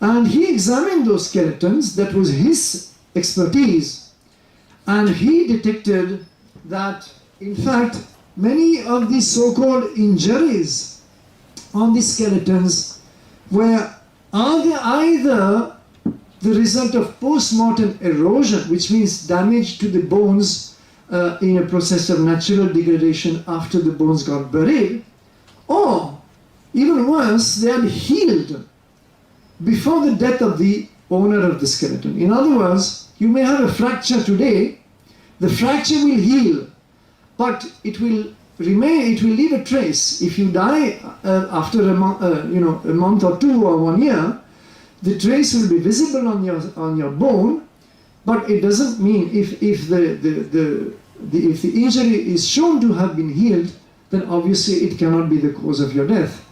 And he examined those skeletons, that was his expertise. And he detected that, in fact, many of the so-called injuries on the skeletons were either the result of post-mortem erosion, which means damage to the bones in a process of natural degradation after the bones got buried, or even worse, they had healed before the death of the owner of the skeleton. In other words, you may have a fracture today, the fracture will heal, but it will remain, it will leave a trace. If you die after a month or two or 1 year, the trace will be visible on your bone, but it doesn't mean if the injury is shown to have been healed, then obviously it cannot be the cause of your death.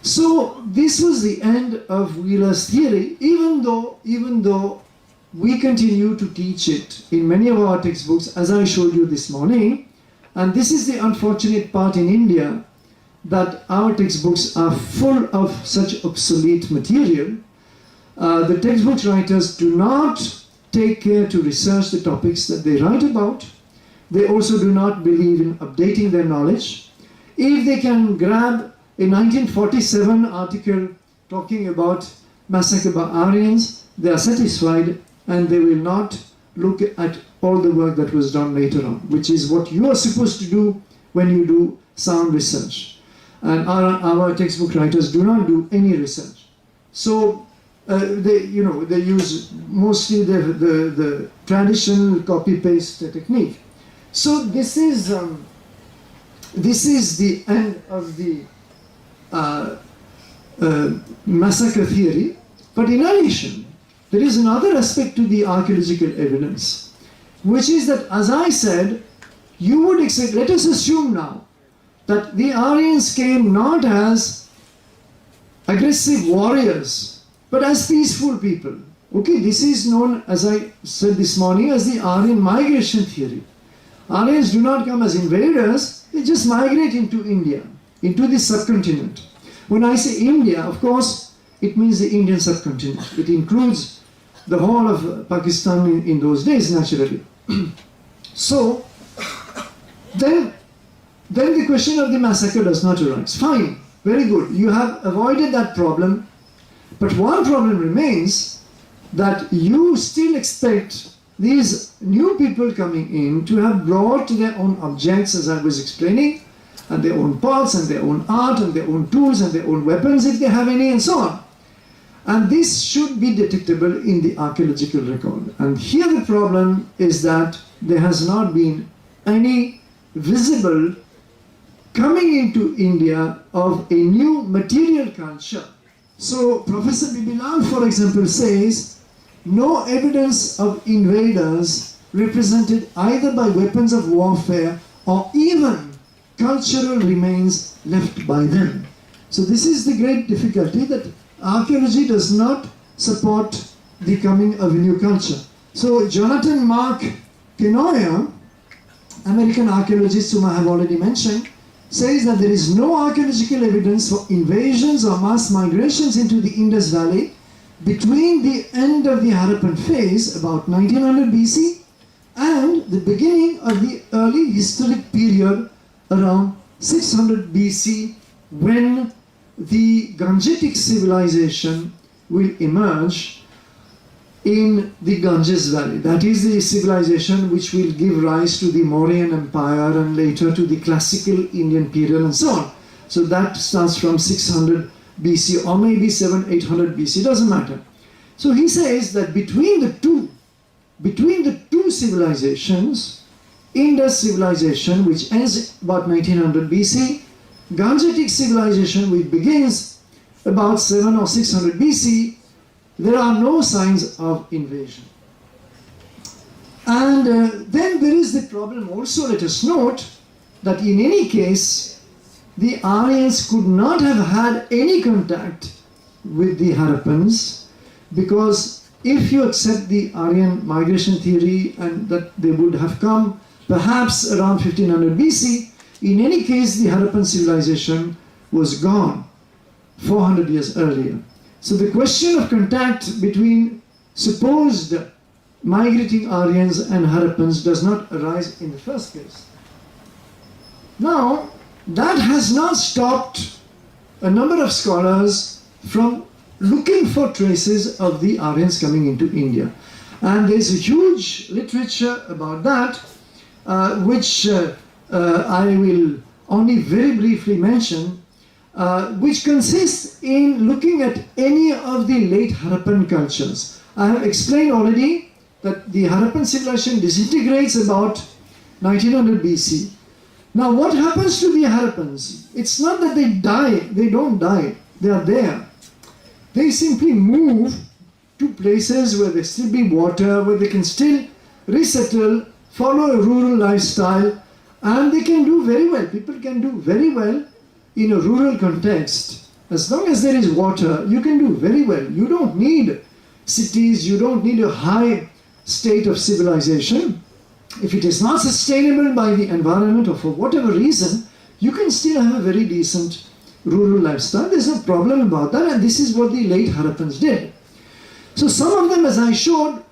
So this was the end of Wheeler's theory, even though we continue to teach it in many of our textbooks, as I showed you this morning. And this is the unfortunate part in India, that our textbooks are full of such obsolete material. The textbook writers do not take care to research the topics that they write about. They also do not believe in updating their knowledge. If they can grab a 1947 article talking about massacre by Aryans. They are satisfied and they will not look at all the work that was done later on, which is what you are supposed to do when you do sound research. And our textbook writers do not do any research. So they use mostly the traditional copy-paste technique. So this is the end of the massacre theory. But in addition, there is another aspect to the archaeological evidence, which is that, as I said, you would expect, let us assume now, that the Aryans came not as aggressive warriors, but as peaceful people. Okay, this is known, as I said this morning, as the Aryan migration theory. Aryans do not come as invaders, they just migrate into India, into the subcontinent. When I say India, of course, it means the Indian subcontinent. It includes the whole of Pakistan in those days, naturally. So, then the question of the massacre does not arise. Fine, very good. You have avoided that problem. But one problem remains, that you still expect these new people coming in to have brought their own objects, as I was explaining, and their own pots, and their own art, and their own tools, and their own weapons, if they have any, and so on. And this should be detectable in the archaeological record. And here the problem is that there has not been any visible coming into India of a new material culture. So Professor Bibilal, for example, says no evidence of invaders represented either by weapons of warfare or even cultural remains left by them. So this is the great difficulty, that archaeology does not support the coming of a new culture. So Jonathan Mark Kenoyer, American archaeologist whom I have already mentioned, says that there is no archaeological evidence for invasions or mass migrations into the Indus Valley between the end of the Harappan phase, about 1900 BC, and the beginning of the early historic period around 600 BC, when the Gangetic civilization will emerge in the Ganges Valley. That is the civilization which will give rise to the Mauryan Empire and later to the classical Indian period and so on. So that starts from 600 BC or maybe 800 BC, doesn't matter. So he says that between the two civilizations, Indus civilization, which ends about 1900 BC, Gangetic civilization, which begins about 700 or 600 BC, there are no signs of invasion. And then there is the problem also, let us note, that in any case, the Aryans could not have had any contact with the Harappans, because if you accept the Aryan migration theory and that they would have come perhaps around 1500 BC, in any case the Harappan civilization was gone 400 years earlier. So the question of contact between supposed migrating Aryans and Harappans does not arise in the first place. Now, that has not stopped a number of scholars from looking for traces of the Aryans coming into India. And there's a huge literature about that, which I will only very briefly mention, which consists in looking at any of the late Harappan cultures. I have explained already that the Harappan civilization disintegrates about 1900 BC. Now what happens to the Harappans? It's not that they die, they don't die, they are there. They simply move to places where there still be water, where they can still resettle, follow a rural lifestyle, and they can do very well. People can do very well in a rural context. As long as there is water, you can do very well. You don't need cities, you don't need a high state of civilization. If it is not sustainable by the environment or for whatever reason, you can still have a very decent rural lifestyle. There's no problem about that, and this is what the late Harappans did. So some of them, as I showed,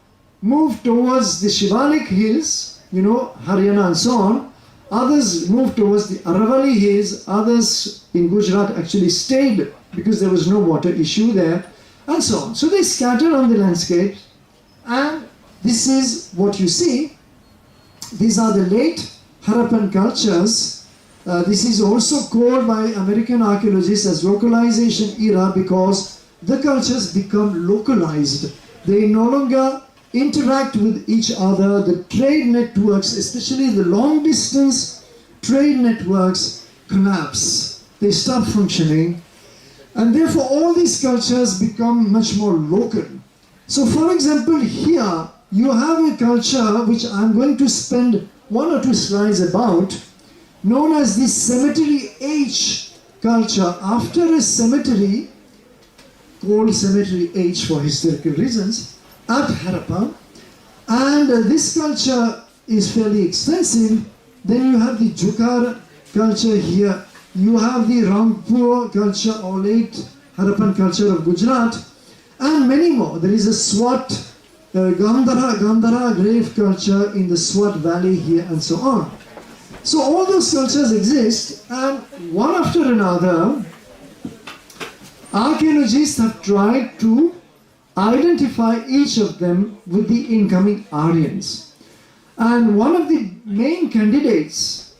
moved towards the Shivalik hills, Haryana and so on, Others moved towards the Aravalli Hills. Others in Gujarat actually stayed because there was no water issue there, and so on. So they scattered on the landscape, and this is what you see. These are the late Harappan cultures. This is also called by American archaeologists as localization era because the cultures become localized. They no longer interact with each other. The trade networks, especially the long distance trade networks, collapse. They stop functioning, and therefore all these cultures become much more local. So for example, here you have a culture which I'm going to spend 1 or 2 slides about, known as the cemetery age culture. After a cemetery, called cemetery age for historical reasons, at Harappa, and this culture is fairly extensive. Then you have the Jukar culture here, you have the Rangpur culture or late Harappan culture of Gujarat, and many more. There is a Swat, Gandhara grave culture in the Swat valley here, and so on. So all those cultures exist, and one after another, archaeologists have tried to identify each of them with the incoming Aryans. And one of the main candidates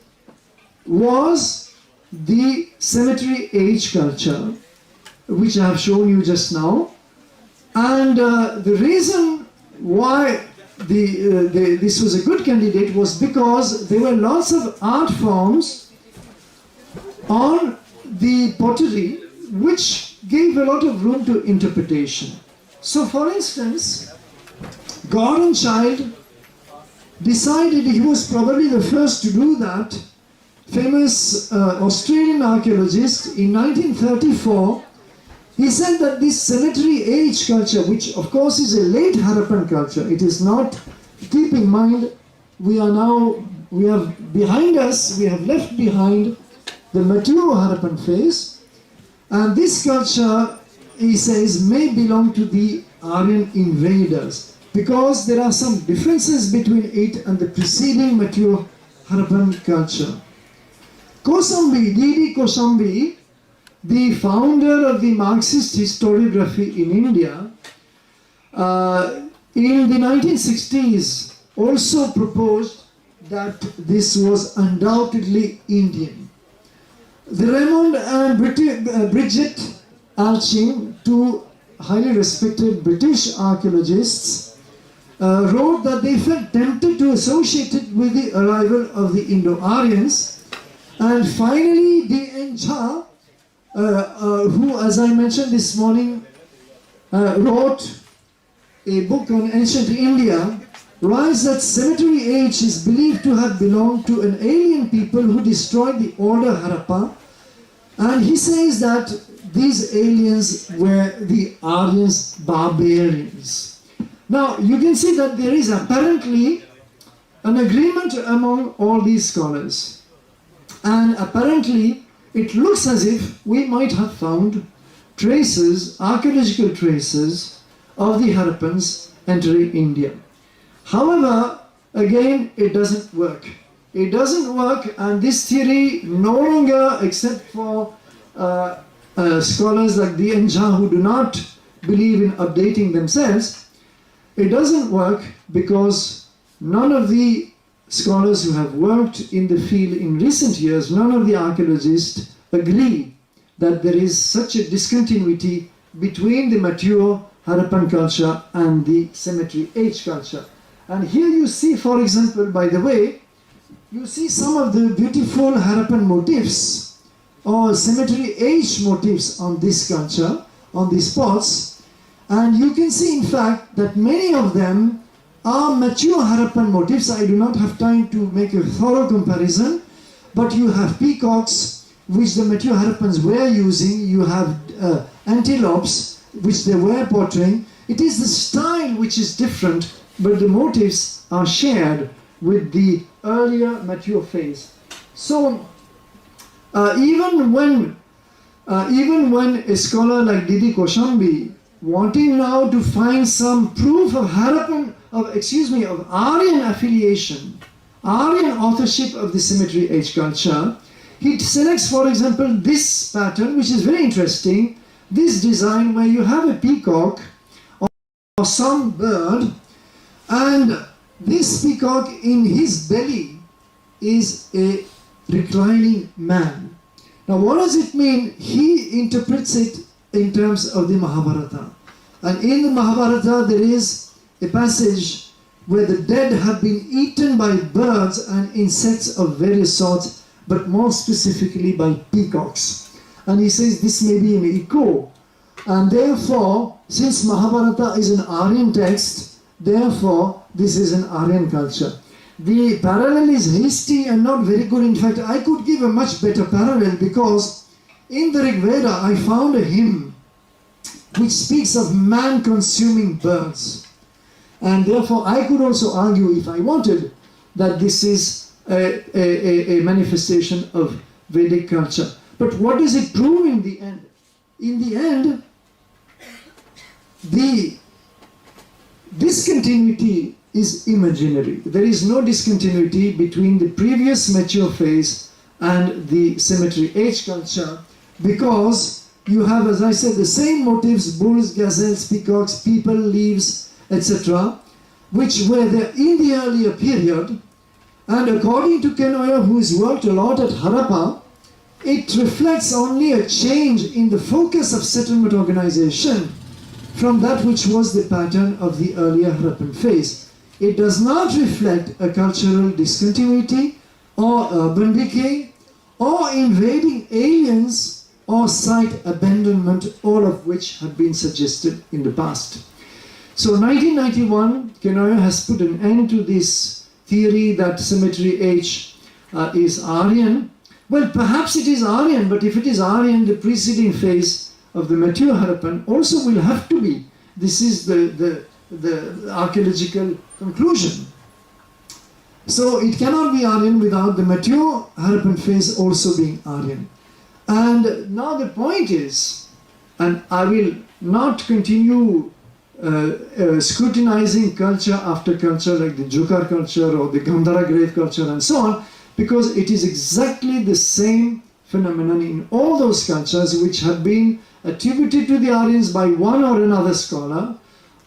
was the cemetery age culture, which I have shown you just now. And the reason why this was a good candidate was because there were lots of art forms on the pottery which gave a lot of room to interpretation. So for instance, Gordon Child decided, he was probably the first to do that, famous Australian archaeologist, in 1934. He said that this cemetery age culture, which of course is a late Harappan culture, it is not, keep in mind, we have behind us, we have left behind the mature Harappan phase, and this culture, he says, may belong to the Aryan invaders because there are some differences between it and the preceding mature Harappan culture. Kosambi, D.D. Kosambi, the founder of the Marxist historiography in India, in the 1960s also proposed that this was undoubtedly Indian. The Raymond and Bridget Alching, two highly respected British archaeologists, wrote that they felt tempted to associate it with the arrival of the Indo-Aryans. And finally, D.N. Jha, who, as I mentioned this morning, wrote a book on ancient India, writes that cemetery age is believed to have belonged to an alien people who destroyed the order Harappa, and he says that these aliens were the Aryans, barbarians. Now you can see that there is apparently an agreement among all these scholars, and apparently it looks as if we might have found traces, archaeological traces of the Harappans entering India. However, again, it doesn't work. It doesn't work, and this theory no longer, except for scholars like D.N. Jha who do not believe in updating themselves, it doesn't work because none of the scholars who have worked in the field in recent years, none of the archaeologists agree that there is such a discontinuity between the mature Harappan culture and the cemetery age culture. And here you see, for example, by the way, you see some of the beautiful Harappan motifs or cemetery age motifs on this culture, on these pots, and you can see in fact that many of them are mature Harappan motifs. I do not have time to make a thorough comparison, but you have peacocks which the mature Harappans were using, you have antelopes which they were portraying. It is the style which is different, but the motifs are shared with the earlier mature phase. So even when a scholar like D.D. Kosambi, wanting now to find some proof of Harappan, of Aryan affiliation Aryan authorship of the cemetery age culture, he selects, for example, this pattern, which is very interesting, this design where you have a peacock or some bird, and this peacock, in his belly is a reclining man. Now what does it mean? He interprets it in terms of the Mahabharata. And in the Mahabharata there is a passage where the dead have been eaten by birds and insects of various sorts, but more specifically by peacocks. And he says this may be an echo. And therefore, since Mahabharata is an Aryan text, therefore this is an Aryan culture. The parallel is hasty and not very good. In fact, I could give a much better parallel, because in the Rig Veda I found a hymn which speaks of man consuming birds. And therefore I could also argue, if I wanted, that this is a manifestation of Vedic culture. But what does it prove in the end? In the end, the discontinuity is imaginary. There is no discontinuity between the previous mature phase and the cemetery age culture, because you have, as I said, the same motifs: bulls, gazelles, peacocks, people, leaves, etc., which were there in the earlier period. And according to Kenoya, who has worked a lot at Harappa, it reflects only a change in the focus of settlement organization from that which was the pattern of the earlier Harappan phase. It does not reflect a cultural discontinuity or urban decay or invading aliens or site abandonment, all of which have been suggested in the past. So 1991, Kenoya has put an end to this theory that cemetery age is Aryan. Well, perhaps it is Aryan, but if it is Aryan, the preceding phase of the mature Harappan also will have to be. This is the archaeological conclusion. So it cannot be Aryan without the mature Harappan phase also being Aryan. And now the point is, and I will not continue scrutinizing culture after culture like the Jukar culture or the Gandhara grave culture and so on, because it is exactly the same phenomenon in all those cultures which have been attributed to the Aryans by one or another scholar.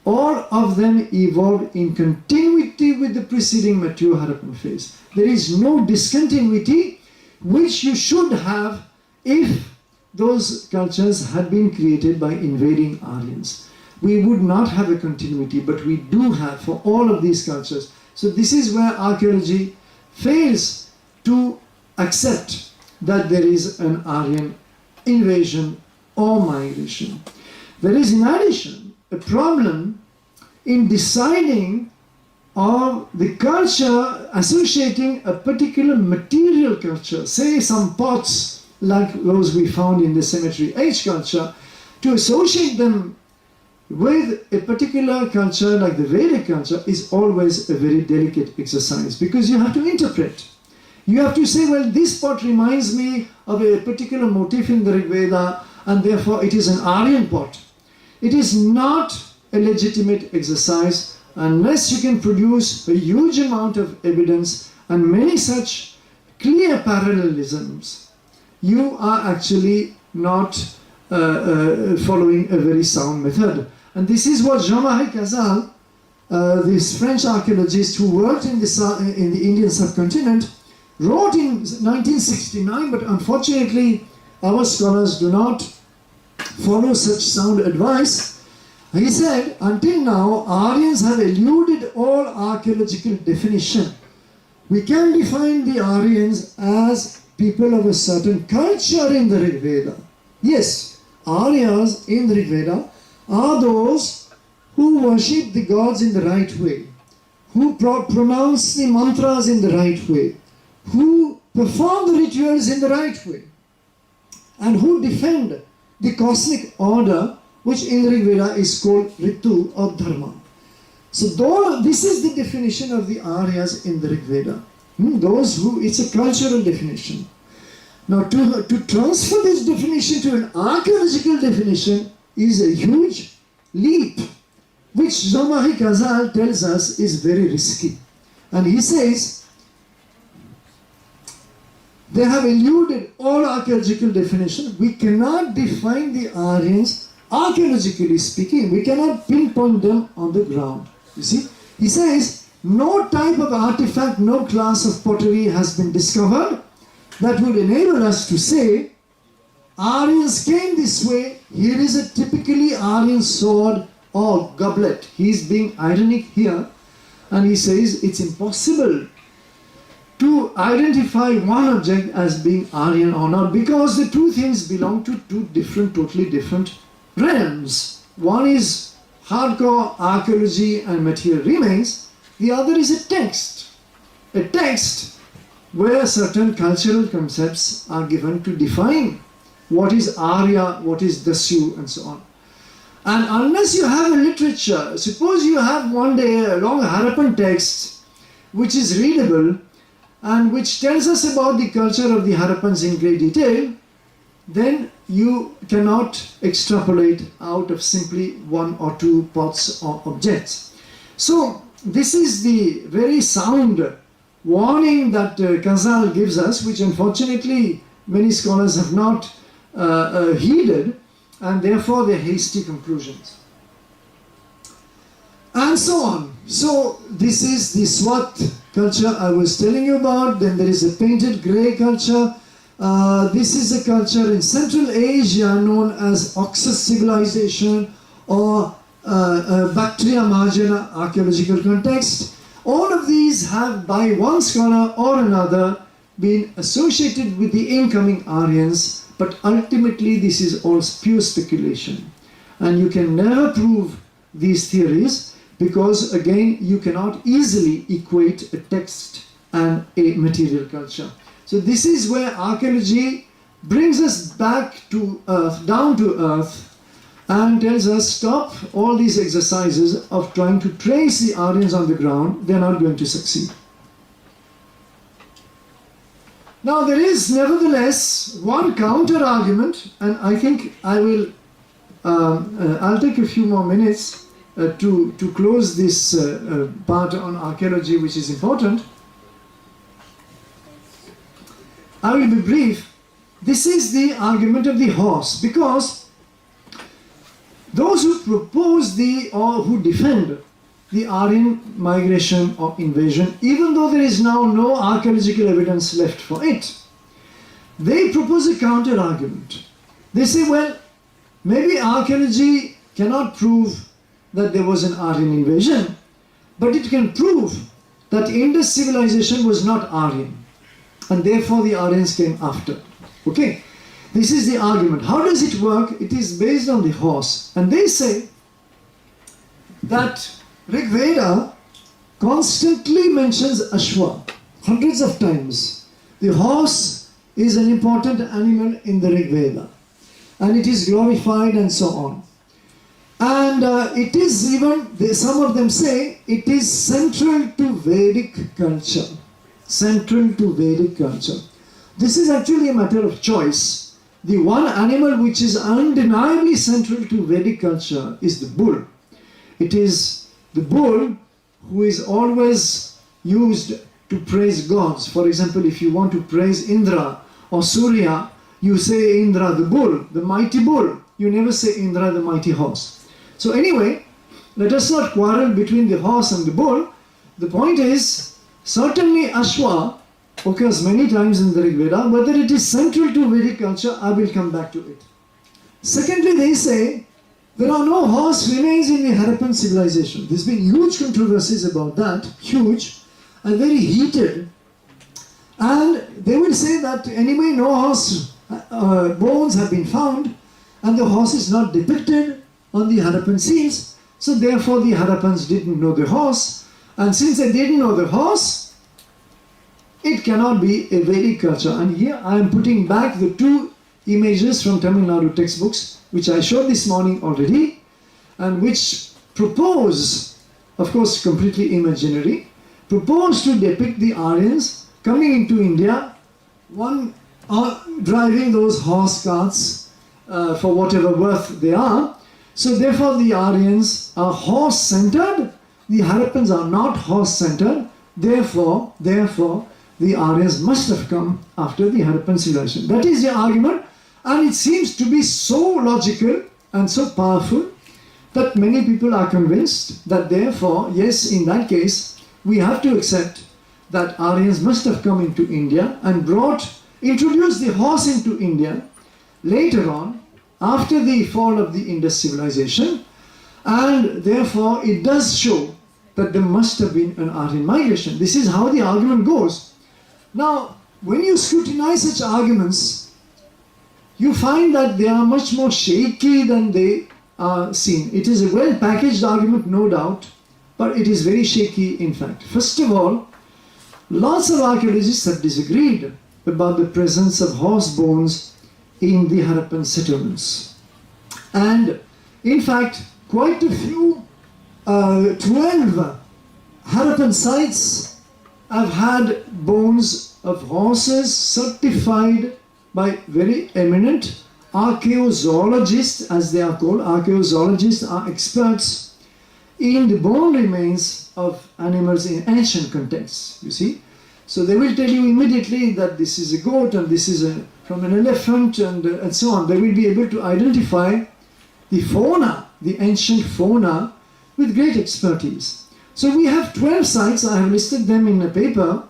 All of them evolved in continuity with the preceding mature Harappan phase. There is no discontinuity, which you should have if those cultures had been created by invading Aryans. We would not have a continuity, but we do have for all of these cultures. So this is where archaeology fails to accept that there is an Aryan invasion or migration. There is, in addition, a problem in deciding of the culture associating a particular material culture, say some pots like those we found in the cemetery age culture, to associate them with a particular culture like the Vedic culture is always a very delicate exercise, because you have to interpret. You have to say, well, this pot reminds me of a particular motif in the Rig Veda, and therefore it is an Aryan pot. It is not a legitimate exercise unless you can produce a huge amount of evidence and many such clear parallelisms. You are actually not following a very sound method. And this is what Jean-Marie Cazal, this French archaeologist who worked in the Indian subcontinent, wrote in 1969, but unfortunately our scholars do not follow such sound advice. He said, until now, Aryans have eluded all archaeological definition. We can define the Aryans as people of a certain culture in the Rig Veda. Yes, Aryas in the Rig Veda are those who worship the gods in the right way, who pronounce the mantras in the right way, who perform the rituals in the right way, and who defend the cosmic order, which in the Rig Veda is called Ritu or Dharma. So this is the definition of the Aryas in the Rig Veda. Those who, it's a cultural definition. Now to transfer this definition to an archaeological definition is a huge leap, which Jean-Marie Cazal tells us is very risky. And he says, They have eluded all archaeological definition. We cannot define the Aryans archaeologically speaking. We cannot pinpoint them on the ground. You see, he says, no type of artifact, no class of pottery has been discovered that would enable us to say Aryans came this way. Here is a typically Aryan sword or goblet. He is being ironic here, and he says it's impossible to identify one object as being Aryan or not, because the two things belong to two different, totally different realms. One is hardcore archaeology and material remains. The other is a text where certain cultural concepts are given to define what is Arya, what is Dasyu, and so on. And unless you have a literature, suppose you have one day a long Harappan text which is readable and which tells us about the culture of the Harappans in great detail, then you cannot extrapolate out of simply one or two pots or objects. So this is the very sound warning that Kazal gives us, which unfortunately many scholars have not heeded, and therefore their hasty conclusions. And so on. So this is the Swat culture I was telling you about. Then there is a painted grey culture. This is a culture in Central Asia known as Oxus civilization or Bactria Margina archaeological context. All of these have by one scholar or another been associated with the incoming Aryans, but ultimately this is all pure speculation. And you can never prove these theories because, again, you cannot easily equate a text and a material culture. So this is where archaeology brings us back to earth, down to earth, and tells us stop all these exercises of trying to trace the Aryans on the ground. They're not going to succeed. Now there is nevertheless one counter argument, and I think I will I'll take a few more minutes to close this part on archaeology, which is important. I will be brief. This is the argument of the horse, because those who propose or who defend the Aryan migration or invasion, even though there is now no archaeological evidence left for it, they propose a counter argument. They say, well, maybe archaeology cannot prove that there was an Aryan invasion, but it can prove that Indus civilization was not Aryan, and therefore the Aryans came after. Okay, this is the argument. How does it work? It is based on the horse, and they say that Rig Veda constantly mentions Ashwa, hundreds of times. The horse is an important animal in the Rig Veda, and it is glorified and so on. And it is even, some of them say, it is central to Vedic culture. Central to Vedic culture. This is actually a matter of choice. The one animal which is undeniably central to Vedic culture is the bull. It is the bull who is always used to praise gods. For example, if you want to praise Indra or Surya, you say Indra the bull, the mighty bull. You never say Indra the mighty horse. So anyway, let us not quarrel between the horse and the bull. The point is, certainly Ashwa occurs many times in the Rig Veda. Whether it is central to Vedic culture, I will come back to it. Secondly, they say there are no horse remains in the Harappan civilization. There's been huge controversies about that, huge and very heated. And they will say that anyway no horse bones have been found, and the horse is not depicted on the Harappan seals. So therefore the Harappans didn't know the horse. And since they didn't know the horse, it cannot be a Vedic culture. And here I am putting back the two images from Tamil Nadu textbooks, which I showed this morning already, and which propose, of course completely imaginary, propose to depict the Aryans coming into India, one driving those horse carts for whatever worth they are. So therefore the Aryans are horse-centered, the Harappans are not horse-centered, therefore the Aryans must have come after the Harappan civilization. That is the argument, and it seems to be so logical and so powerful that many people are convinced that therefore, yes, in that case, we have to accept that Aryans must have come into India and introduced the horse into India later on, after the fall of the Indus civilization, and therefore it does show that there must have been an Aryan migration. This is how the argument goes. Now, when you scrutinize such arguments, you find that they are much more shaky than they are seen. It is a well-packaged argument, no doubt, but it is very shaky in fact. First of all, lots of archaeologists have disagreed about the presence of horse bones in the Harappan settlements. And in fact, quite a few, 12 Harappan sites have had bones of horses certified by very eminent archaeozoologists, as they are called. Archaeozoologists are experts in the bone remains of animals in ancient contexts, you see. So they will tell you immediately that this is a goat and this is from an elephant and so on. They will be able to identify the fauna, the ancient fauna, with great expertise. So we have 12 sites, I have listed them in a paper,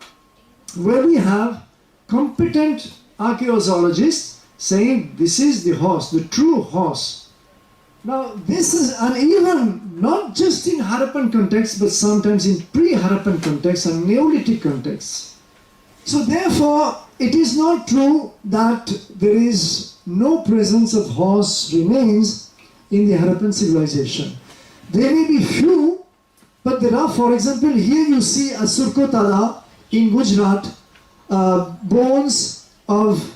where we have competent archaeozoologists saying this is the horse, the true horse. Now this is, and even not just in Harappan context, but sometimes in pre-Harappan context and Neolithic contexts. So therefore, it is not true that there is no presence of horse remains in the Harappan civilization. There may be few, but there are, for example, here you see at Surkotala in Gujarat, bones of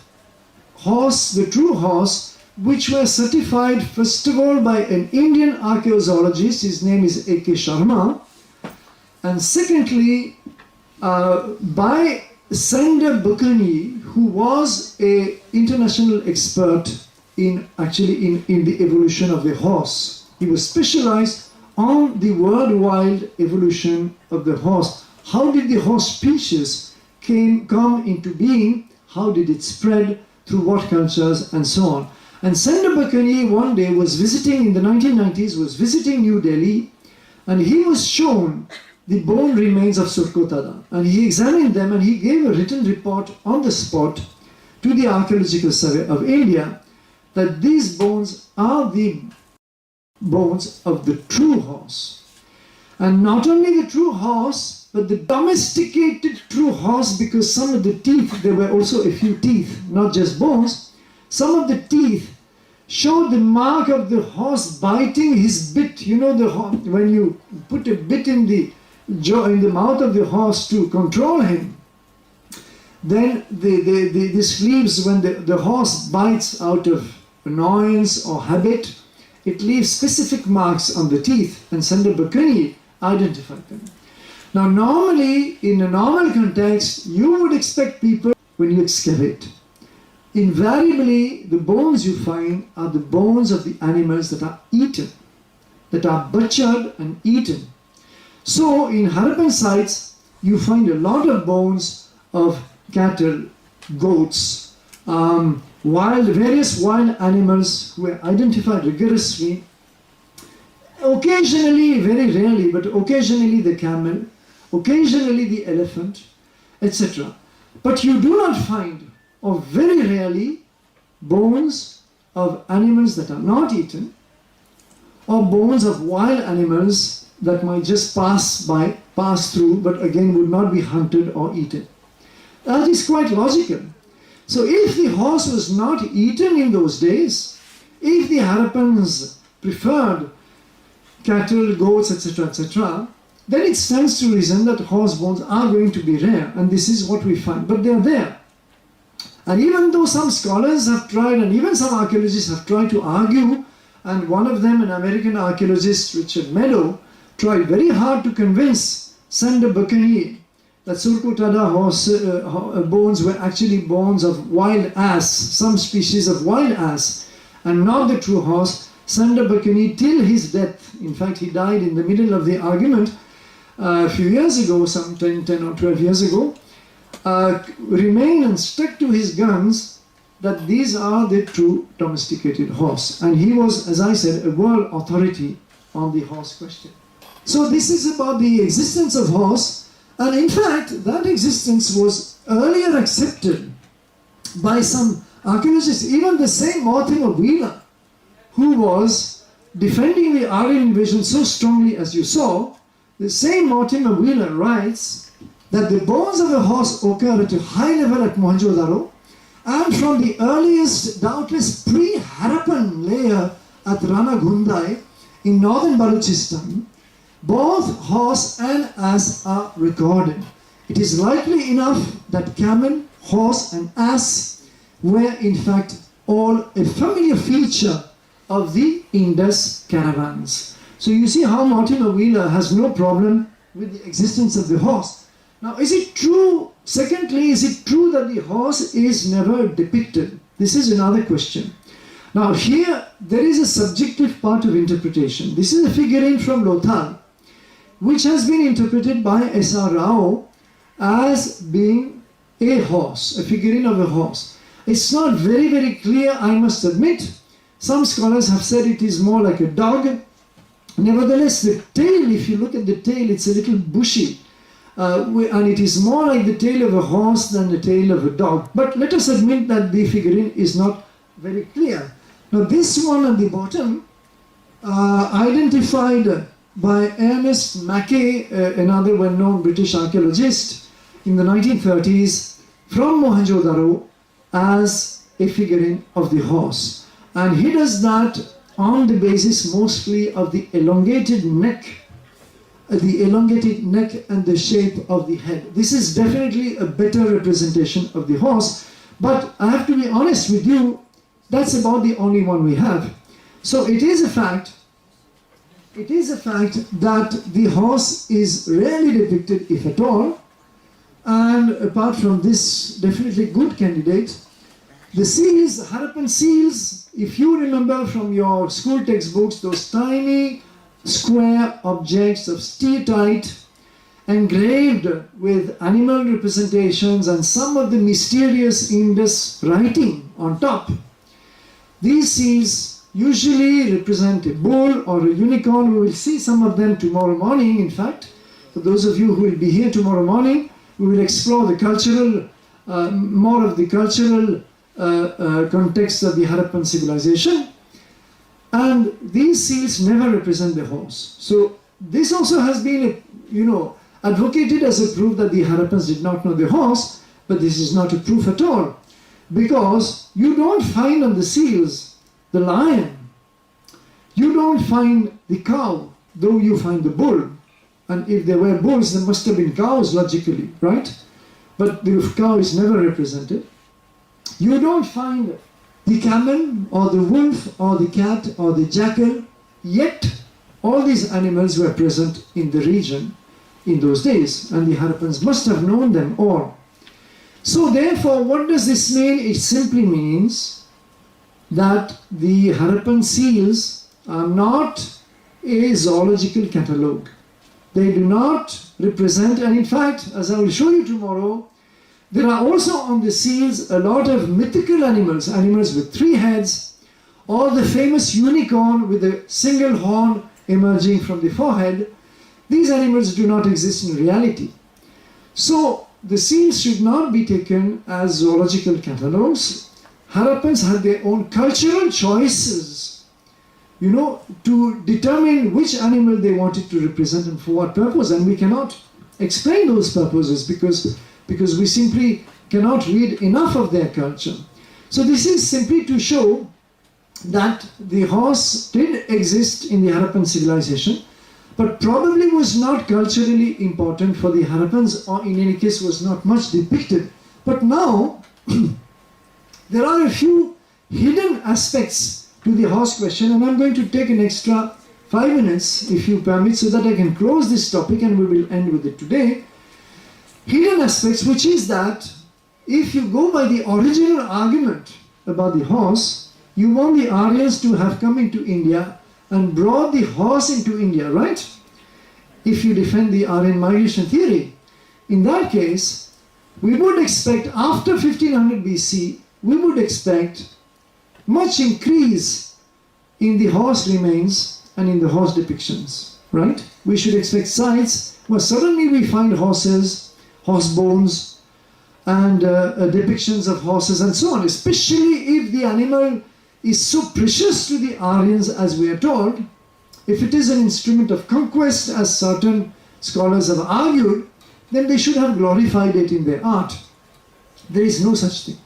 horse, the true horse, which were certified first of all by an Indian archaeozoologist, his name is A.K. Sharma, and secondly by Sandor Buchaney, who was an international expert in the evolution of the horse. He was specialized on the worldwide evolution of the horse. How did the horse species come into being? How did it spread? Through what cultures? And so on. And Sandor Buchaney one day was visiting, in the 1990s, was visiting New Delhi, and he was shown the bone remains of Surkotala. And he examined them and he gave a written report on the spot to the Archaeological Survey of India that these bones are the bones of the true horse. And not only the true horse, but the domesticated true horse, because some of the teeth, there were also a few teeth, not just bones, some of the teeth showed the mark of the horse biting his bit. You know, when you put a bit in the jaw, in the mouth of the horse to control him, then this leaves, when the horse bites out of annoyance or habit, it leaves specific marks on the teeth, and Sandor Buchaney identified them. Now normally, in a normal context, you would expect people, when you excavate, invariably the bones you find are the bones of the animals that are eaten, that are butchered and eaten. So in Harappan sites, you find a lot of bones of cattle, goats, various wild animals who were identified rigorously. Occasionally, very rarely, but occasionally the camel, occasionally the elephant, etc. But you do not find, or very rarely, bones of animals that are not eaten, or bones of wild animals that might just pass through, but again would not be hunted or eaten. That is quite logical. So if the horse was not eaten in those days, if the Harappans preferred cattle, goats, etc., then it stands to reason that horse bones are going to be rare, and this is what we find. But they are there. And even though some scholars have tried, and even some archaeologists have tried to argue, and one of them, an American archaeologist, Richard Meadow, tried very hard to convince Sandor Buchaney that Surkotala horse bones were actually bones of wild ass, some species of wild ass, and not the true horse. Sandor Buchaney, till his death, in fact he died in the middle of the argument a few years ago, some 10 or 12 years ago, remained and stuck to his guns that these are the true domesticated horse. And he was, as I said, a world authority on the horse question. So this is about the existence of horse, and in fact that existence was earlier accepted by some archaeologists. Even the same Mortimer Wheeler, who was defending the Aryan invasion so strongly as you saw, the same Mortimer Wheeler writes that the bones of a horse occur at a high level at Mohenjo-daro, and from the earliest, doubtless pre-Harappan layer at Rana Ghundai in northern Balochistan, both horse and ass are recorded. It is likely enough that camel, horse and ass were in fact all a familiar feature of the Indus caravans. So you see how Mortimer Wheeler has no problem with the existence of the horse. Now, is it true? Secondly, is it true that the horse is never depicted? This is another question. Now here there is a subjective part of interpretation. This is a figurine from Lothal, which has been interpreted by S.R. Rao as being a horse, a figurine of a horse. It's not very clear, I must admit. Some scholars have said it is more like a dog. Nevertheless, the tail, if you look at the tail, it's a little bushy. And it is more like the tail of a horse than the tail of a dog. But let us admit that the figurine is not very clear. Now this one at the bottom, identified by Ernest Mackay, another well-known British archaeologist in the 1930s, from Mohenjo-daro as a figurine of the horse. And he does that on the basis mostly of the elongated neck and the shape of the head. This is definitely a better representation of the horse, but I have to be honest with you, that's about the only one we have. So it is a fact that the horse is rarely depicted, if at all, and apart from this definitely good candidate, the seals, Harappan seals, if you remember from your school textbooks, those tiny square objects of steatite engraved with animal representations and some of the mysterious Indus writing on top. These seals usually represent a bull or a unicorn. We will see some of them tomorrow morning. In fact, for those of you who will be here tomorrow morning, we will explore the cultural, more of the cultural context of the Harappan civilization. And these seals never represent the horse. So this also has been, advocated as a proof that the Harappans did not know the horse, but this is not a proof at all. Because you don't find on the seals the lion. You don't find the cow, though you find the bull. And if there were bulls, there must have been cows, logically, right? But the cow is never represented. You don't find the camel or the wolf or the cat or the jackal, yet all these animals were present in the region in those days, and the Harappans must have known them all. So therefore, what does this mean? It simply means that the Harappan seals are not a zoological catalogue. They do not represent, and in fact, as I will show you tomorrow, there are also on the seals a lot of mythical animals, animals with 3 heads, or the famous unicorn with a single horn emerging from the forehead. These animals do not exist in reality. So the seals should not be taken as zoological catalogues. Harappans had their own cultural choices, to determine which animal they wanted to represent and for what purpose. And we cannot explain those purposes because we simply cannot read enough of their culture. So this is simply to show that the horse did exist in the Harappan civilization, but probably was not culturally important for the Harappans, or in any case was not much depicted. But now, there are a few hidden aspects to the horse question, and I'm going to take an extra 5 minutes, if you permit, so that I can close this topic and we will end with it today. Hidden aspects, which is that if you go by the original argument about the horse, you want the Aryans to have come into India and brought the horse into India, right? If you defend the Aryan migration theory. In that case, we would expect after 1500 BC, we would expect much increase in the horse remains and in the horse depictions, right? We should expect sites where suddenly we find horses, horse bones, and depictions of horses and so on, especially if the animal is so precious to the Aryans as we are told. If it is an instrument of conquest, as certain scholars have argued, then they should have glorified it in their art. There is no such thing.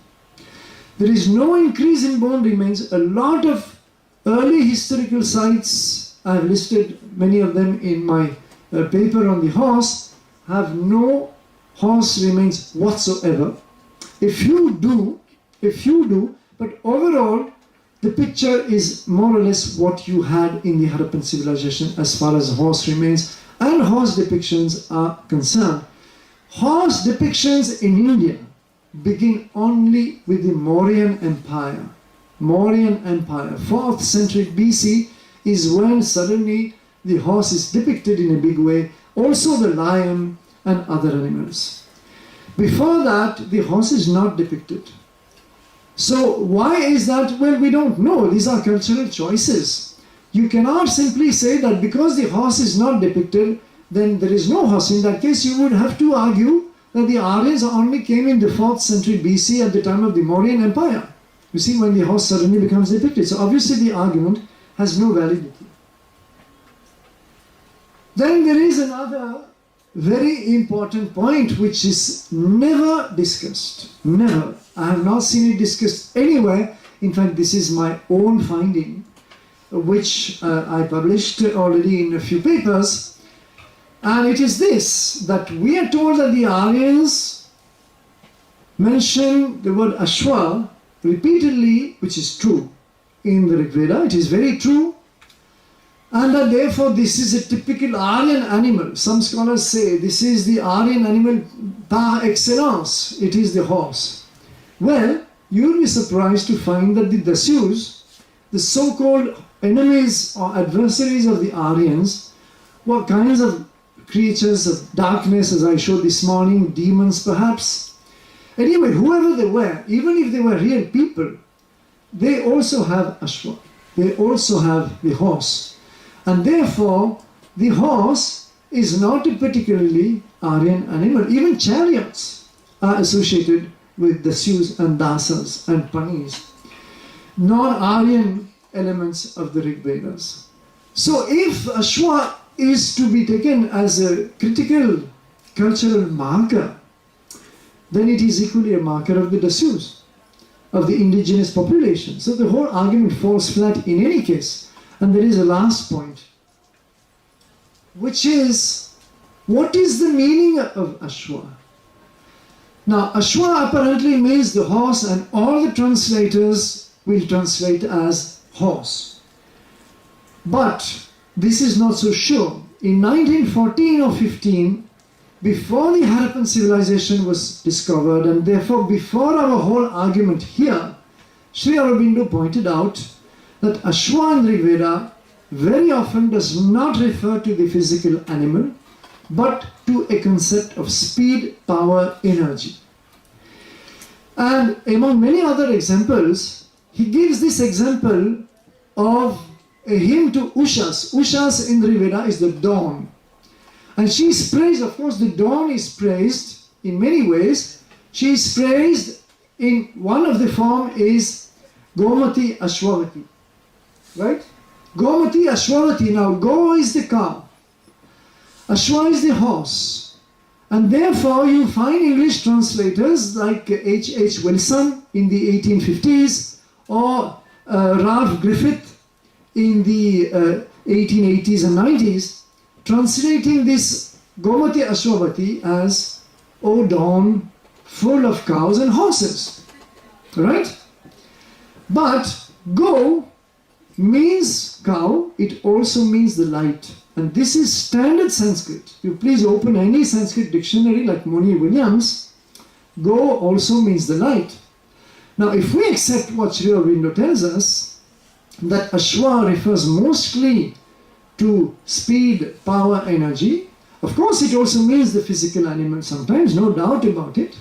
There is no increase in bone remains. A lot of early historical sites, I have listed many of them in my paper on the horse, have no horse remains whatsoever. If you do, but overall, the picture is more or less what you had in the Harappan civilization as far as horse remains and horse depictions are concerned. Horse depictions in India begin only with the Mauryan Empire. Mauryan Empire, 4th century BC is when suddenly the horse is depicted in a big way, also the lion and other animals. Before that, the horse is not depicted. So why is that? Well, we don't know. These are cultural choices. You cannot simply say that because the horse is not depicted, then there is no horse. In that case, you would have to argue that the Aryans only came in the 4th century BC at the time of the Mauryan Empire. You see, when the horse suddenly becomes depicted. So obviously the argument has no validity. Then there is another very important point which is never discussed. Never. I have not seen it discussed anywhere. In fact, this is my own finding, which I published already in a few papers. And it is this, that we are told that the Aryans mention the word Ashwa repeatedly, which is true in the Rig Veda. It is very true. And that therefore this is a typical Aryan animal. Some scholars say this is the Aryan animal par excellence. It is the horse. Well, you will be surprised to find that the Dasyus, the so-called enemies or adversaries of the Aryans, were kinds of creatures of darkness, as I showed this morning, demons perhaps. Anyway, whoever they were, even if they were real people, they also have Ashwa. They also have the horse. And therefore, the horse is not a particularly Aryan animal. Even chariots are associated with Dasyus and Dasas and Panis, non-Aryan elements of the Rig Vedas. So if Ashwa is to be taken as a critical cultural marker, then it is equally a marker of the Dasyus, of the indigenous population. So the whole argument falls flat in any case. And there is a last point, which is, what is the meaning of Ashwa? Now, Ashwa apparently means the horse, and all the translators will translate as horse. But this is not so sure. In 1914 or 15, before the Harappan civilization was discovered, and therefore before our whole argument here, Sri Aurobindo pointed out that Ashwa in Rig Veda very often does not refer to the physical animal, but to a concept of speed, power, energy. And among many other examples, he gives this example of a hymn to Ushas. Ushas in Rig Veda is the dawn. And she is praised, of course, the dawn is praised in many ways. She is praised in one of the form is Gomati Ashwavati. Right? Gomati Ashwavati. Now, Go is the cow. Ashwa is the horse. And therefore, you find English translators like H.H. Wilson in the 1850s or Ralph Griffith in the 1880s and 90s translating this Gomati Ashwavati as, O dawn, full of cows and horses. Right? But Go means cow, it also means the light. And this is standard Sanskrit. You please open any Sanskrit dictionary like Moni Williams. Go also means the light. Now, if we accept what Sri Aurobindo tells us, that Ashwa refers mostly to speed, power, energy, of course it also means the physical animal sometimes, no doubt about it.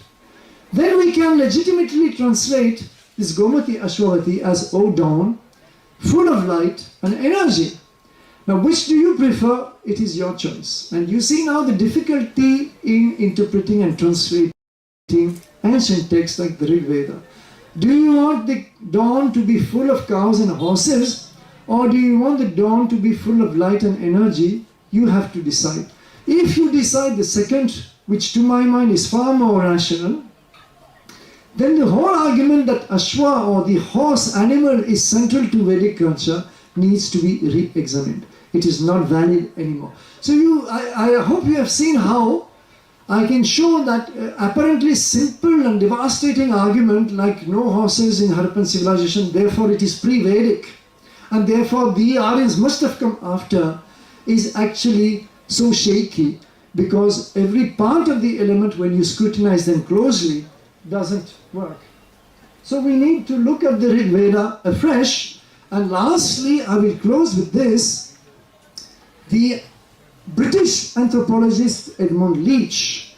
then we can legitimately translate this Gomati Ashwavati as O dawn, full of light and energy. Now, which do you prefer? It is your choice. And you see now the difficulty in interpreting and translating ancient texts like the Rig Veda. Do you want the dawn to be full of cows and horses, or do you want the dawn to be full of light and energy? You have to decide. If you decide the second, which to my mind is far more rational, then the whole argument that Ashwa or the horse animal is central to Vedic culture needs to be re-examined. It is not valid anymore. So I hope you have seen how I can show that apparently simple and devastating argument like no horses in Harappan civilization, therefore it is pre-Vedic, and therefore the Aryans must have come after, is actually so shaky, because every part of the element, when you scrutinize them closely, doesn't work. So we need to look at the Rig Veda afresh. And lastly, I will close with this. The British anthropologist Edmund Leach,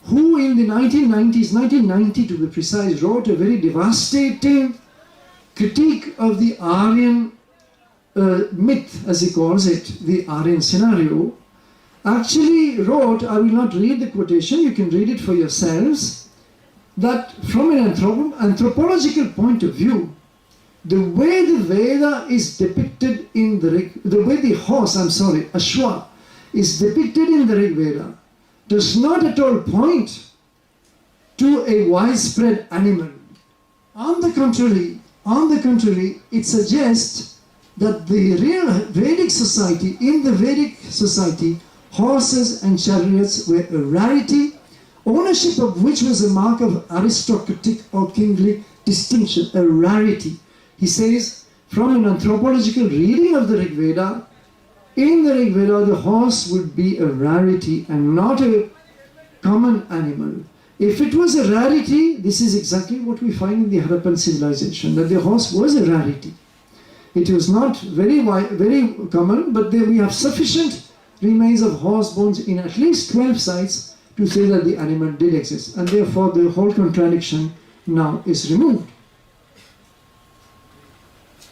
who in the 1990s, 1990 to be precise, wrote a very devastating critique of the Aryan myth, as he calls it, the Aryan scenario, actually wrote, I will not read the quotation, you can read it for yourselves, that from an anthropological point of view, the way the Veda is depicted in the way the horse, Ashwa, is depicted in the Rig Veda, does not at all point to a widespread animal. On the contrary, it suggests that the real Vedic society, in the Vedic society, horses and chariots were a rarity, ownership of which was a mark of aristocratic or kingly distinction, a rarity. He says, from an anthropological reading of the Rig Veda, in the Rig Veda, the horse would be a rarity and not a common animal. If it was a rarity, this is exactly what we find in the Harappan civilization, that the horse was a rarity. It was not very common, but there we have sufficient remains of horse bones in at least 12 sites to say that the animal did exist, and therefore the whole contradiction now is removed.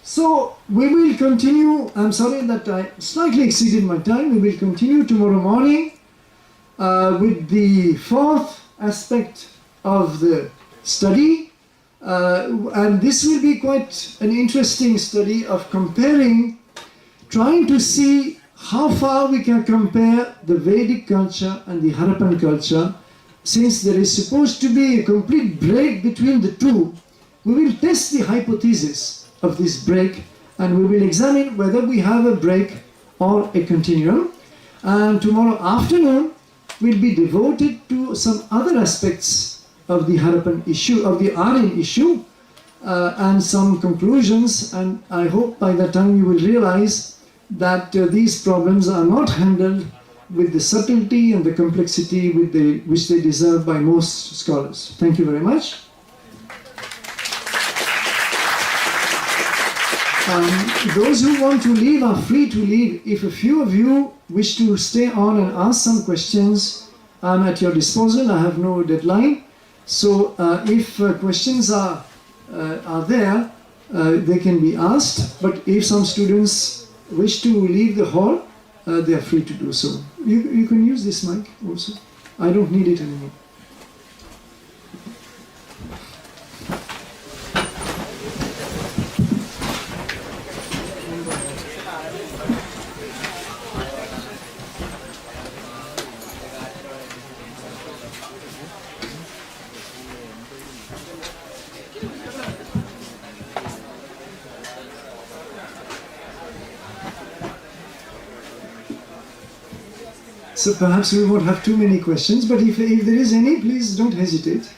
So we will continue. I'm sorry that I slightly exceeded my time. We will continue tomorrow morning with the fourth aspect of the study, and this will be quite an interesting study of comparing, trying to see how far we can compare the Vedic culture and the Harappan culture. Since there is supposed to be a complete break between the two, we will test the hypothesis of this break, and we will examine whether we have a break or a continuum. And tomorrow afternoon will be devoted to some other aspects of the Harappan issue, of the Aryan issue, and some conclusions. And I hope by that time you will realize that these problems are not handled with the subtlety and the complexity which they deserve by most scholars. Thank you very much. Those who want to leave are free to leave. If a few of you wish to stay on and ask some questions, I'm at your disposal. I have no deadline. So if questions are there, they can be asked. But if some students wish to leave the hall, they are free to do so. You can use this mic also. I don't need it anymore. So perhaps we won't have too many questions, but if there is any, please don't hesitate.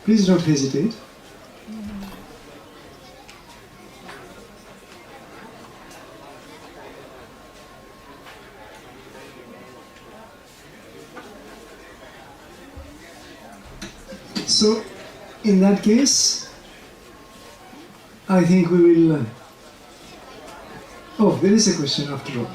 Please don't hesitate. So in that case, I think we will... oh, there is a question after all.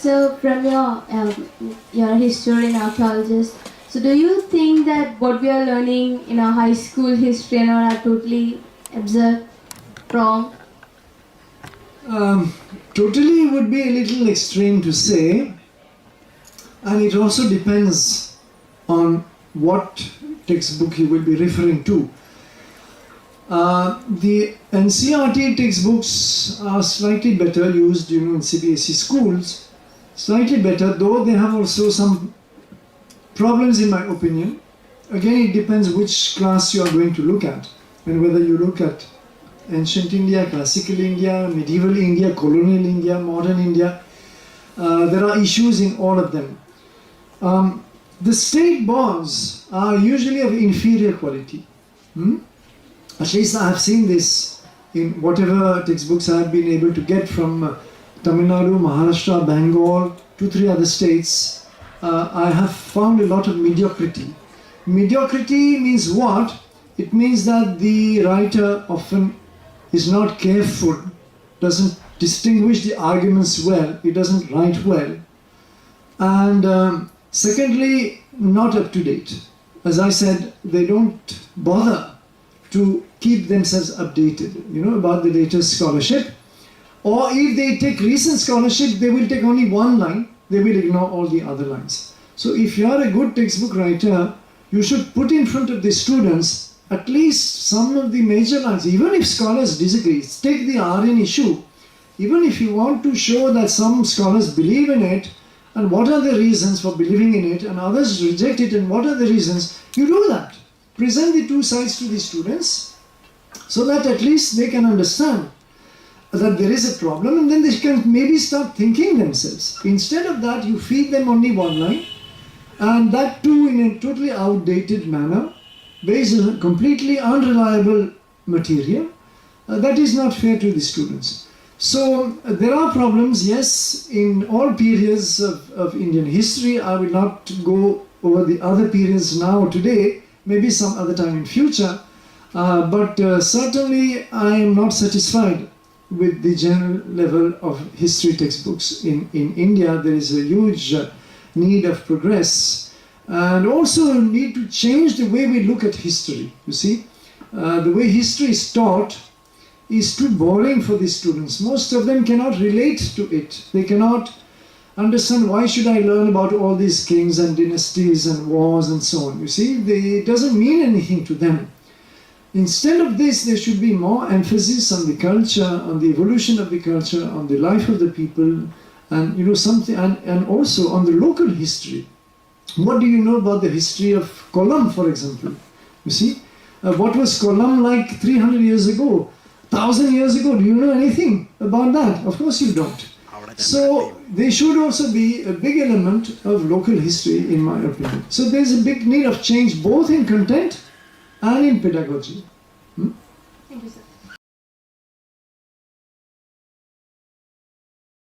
So from your historian archaeologist, so do you think that what we are learning in our high school history and all are totally absurd, wrong? Totally would be a little extreme to say, and it also depends on what textbook you will be referring to. The NCERT textbooks are slightly better used, in CBSE schools. Slightly better, though they have also some problems in my opinion. Again, it depends which class you are going to look at, and whether you look at ancient India, classical India, medieval India, colonial India, modern India. There are issues in all of them. The state bonds are usually of inferior quality. At least I have seen this in whatever textbooks I have been able to get from Tamil Nadu, Maharashtra, Bengal, 2-3 other states. I have found a lot of mediocrity. Mediocrity means what? It means that the writer often is not careful, doesn't distinguish the arguments well, he doesn't write well. And secondly, not up to date. As I said, they don't bother to keep themselves updated, about the latest scholarship. Or if they take recent scholarship, they will take only one line, they will ignore all the other lines. So if you are a good textbook writer, you should put in front of the students at least some of the major lines, even if scholars disagree. Take the Aryan issue. Even if you want to show that some scholars believe in it, and what are the reasons for believing in it, and others reject it, and what are the reasons, you do that. Present the two sides to the students, so that at least they can understand that there is a problem, and then they can maybe start thinking themselves. Instead of that, you feed them only one line, and that too in a totally outdated manner, based on completely unreliable material. That is not fair to the students. So there are problems, yes, in all periods of Indian history. I will not go over the other periods now today, maybe some other time in future, but certainly I am not satisfied with the general level of history textbooks in India. There is a huge need of progress, and also a need to change the way we look at history. You see, the way history is taught is too boring for the students. Most of them cannot relate to it. They cannot understand, why should I learn about all these kings and dynasties and wars and so on. You see, it doesn't mean anything to them. Instead of this, there should be more emphasis on the culture, on the evolution of the culture, on the life of the people, and something, and also on the local history. What do you know about the history of Kollam, for example? You see, what was Kollam like 300 years ago, 1,000 years ago? Do you know anything about that? Of course you don't. So there should also be a big element of local history, in my opinion. So there's a big need of change, both in content and in pedagogy. Thank you, sir.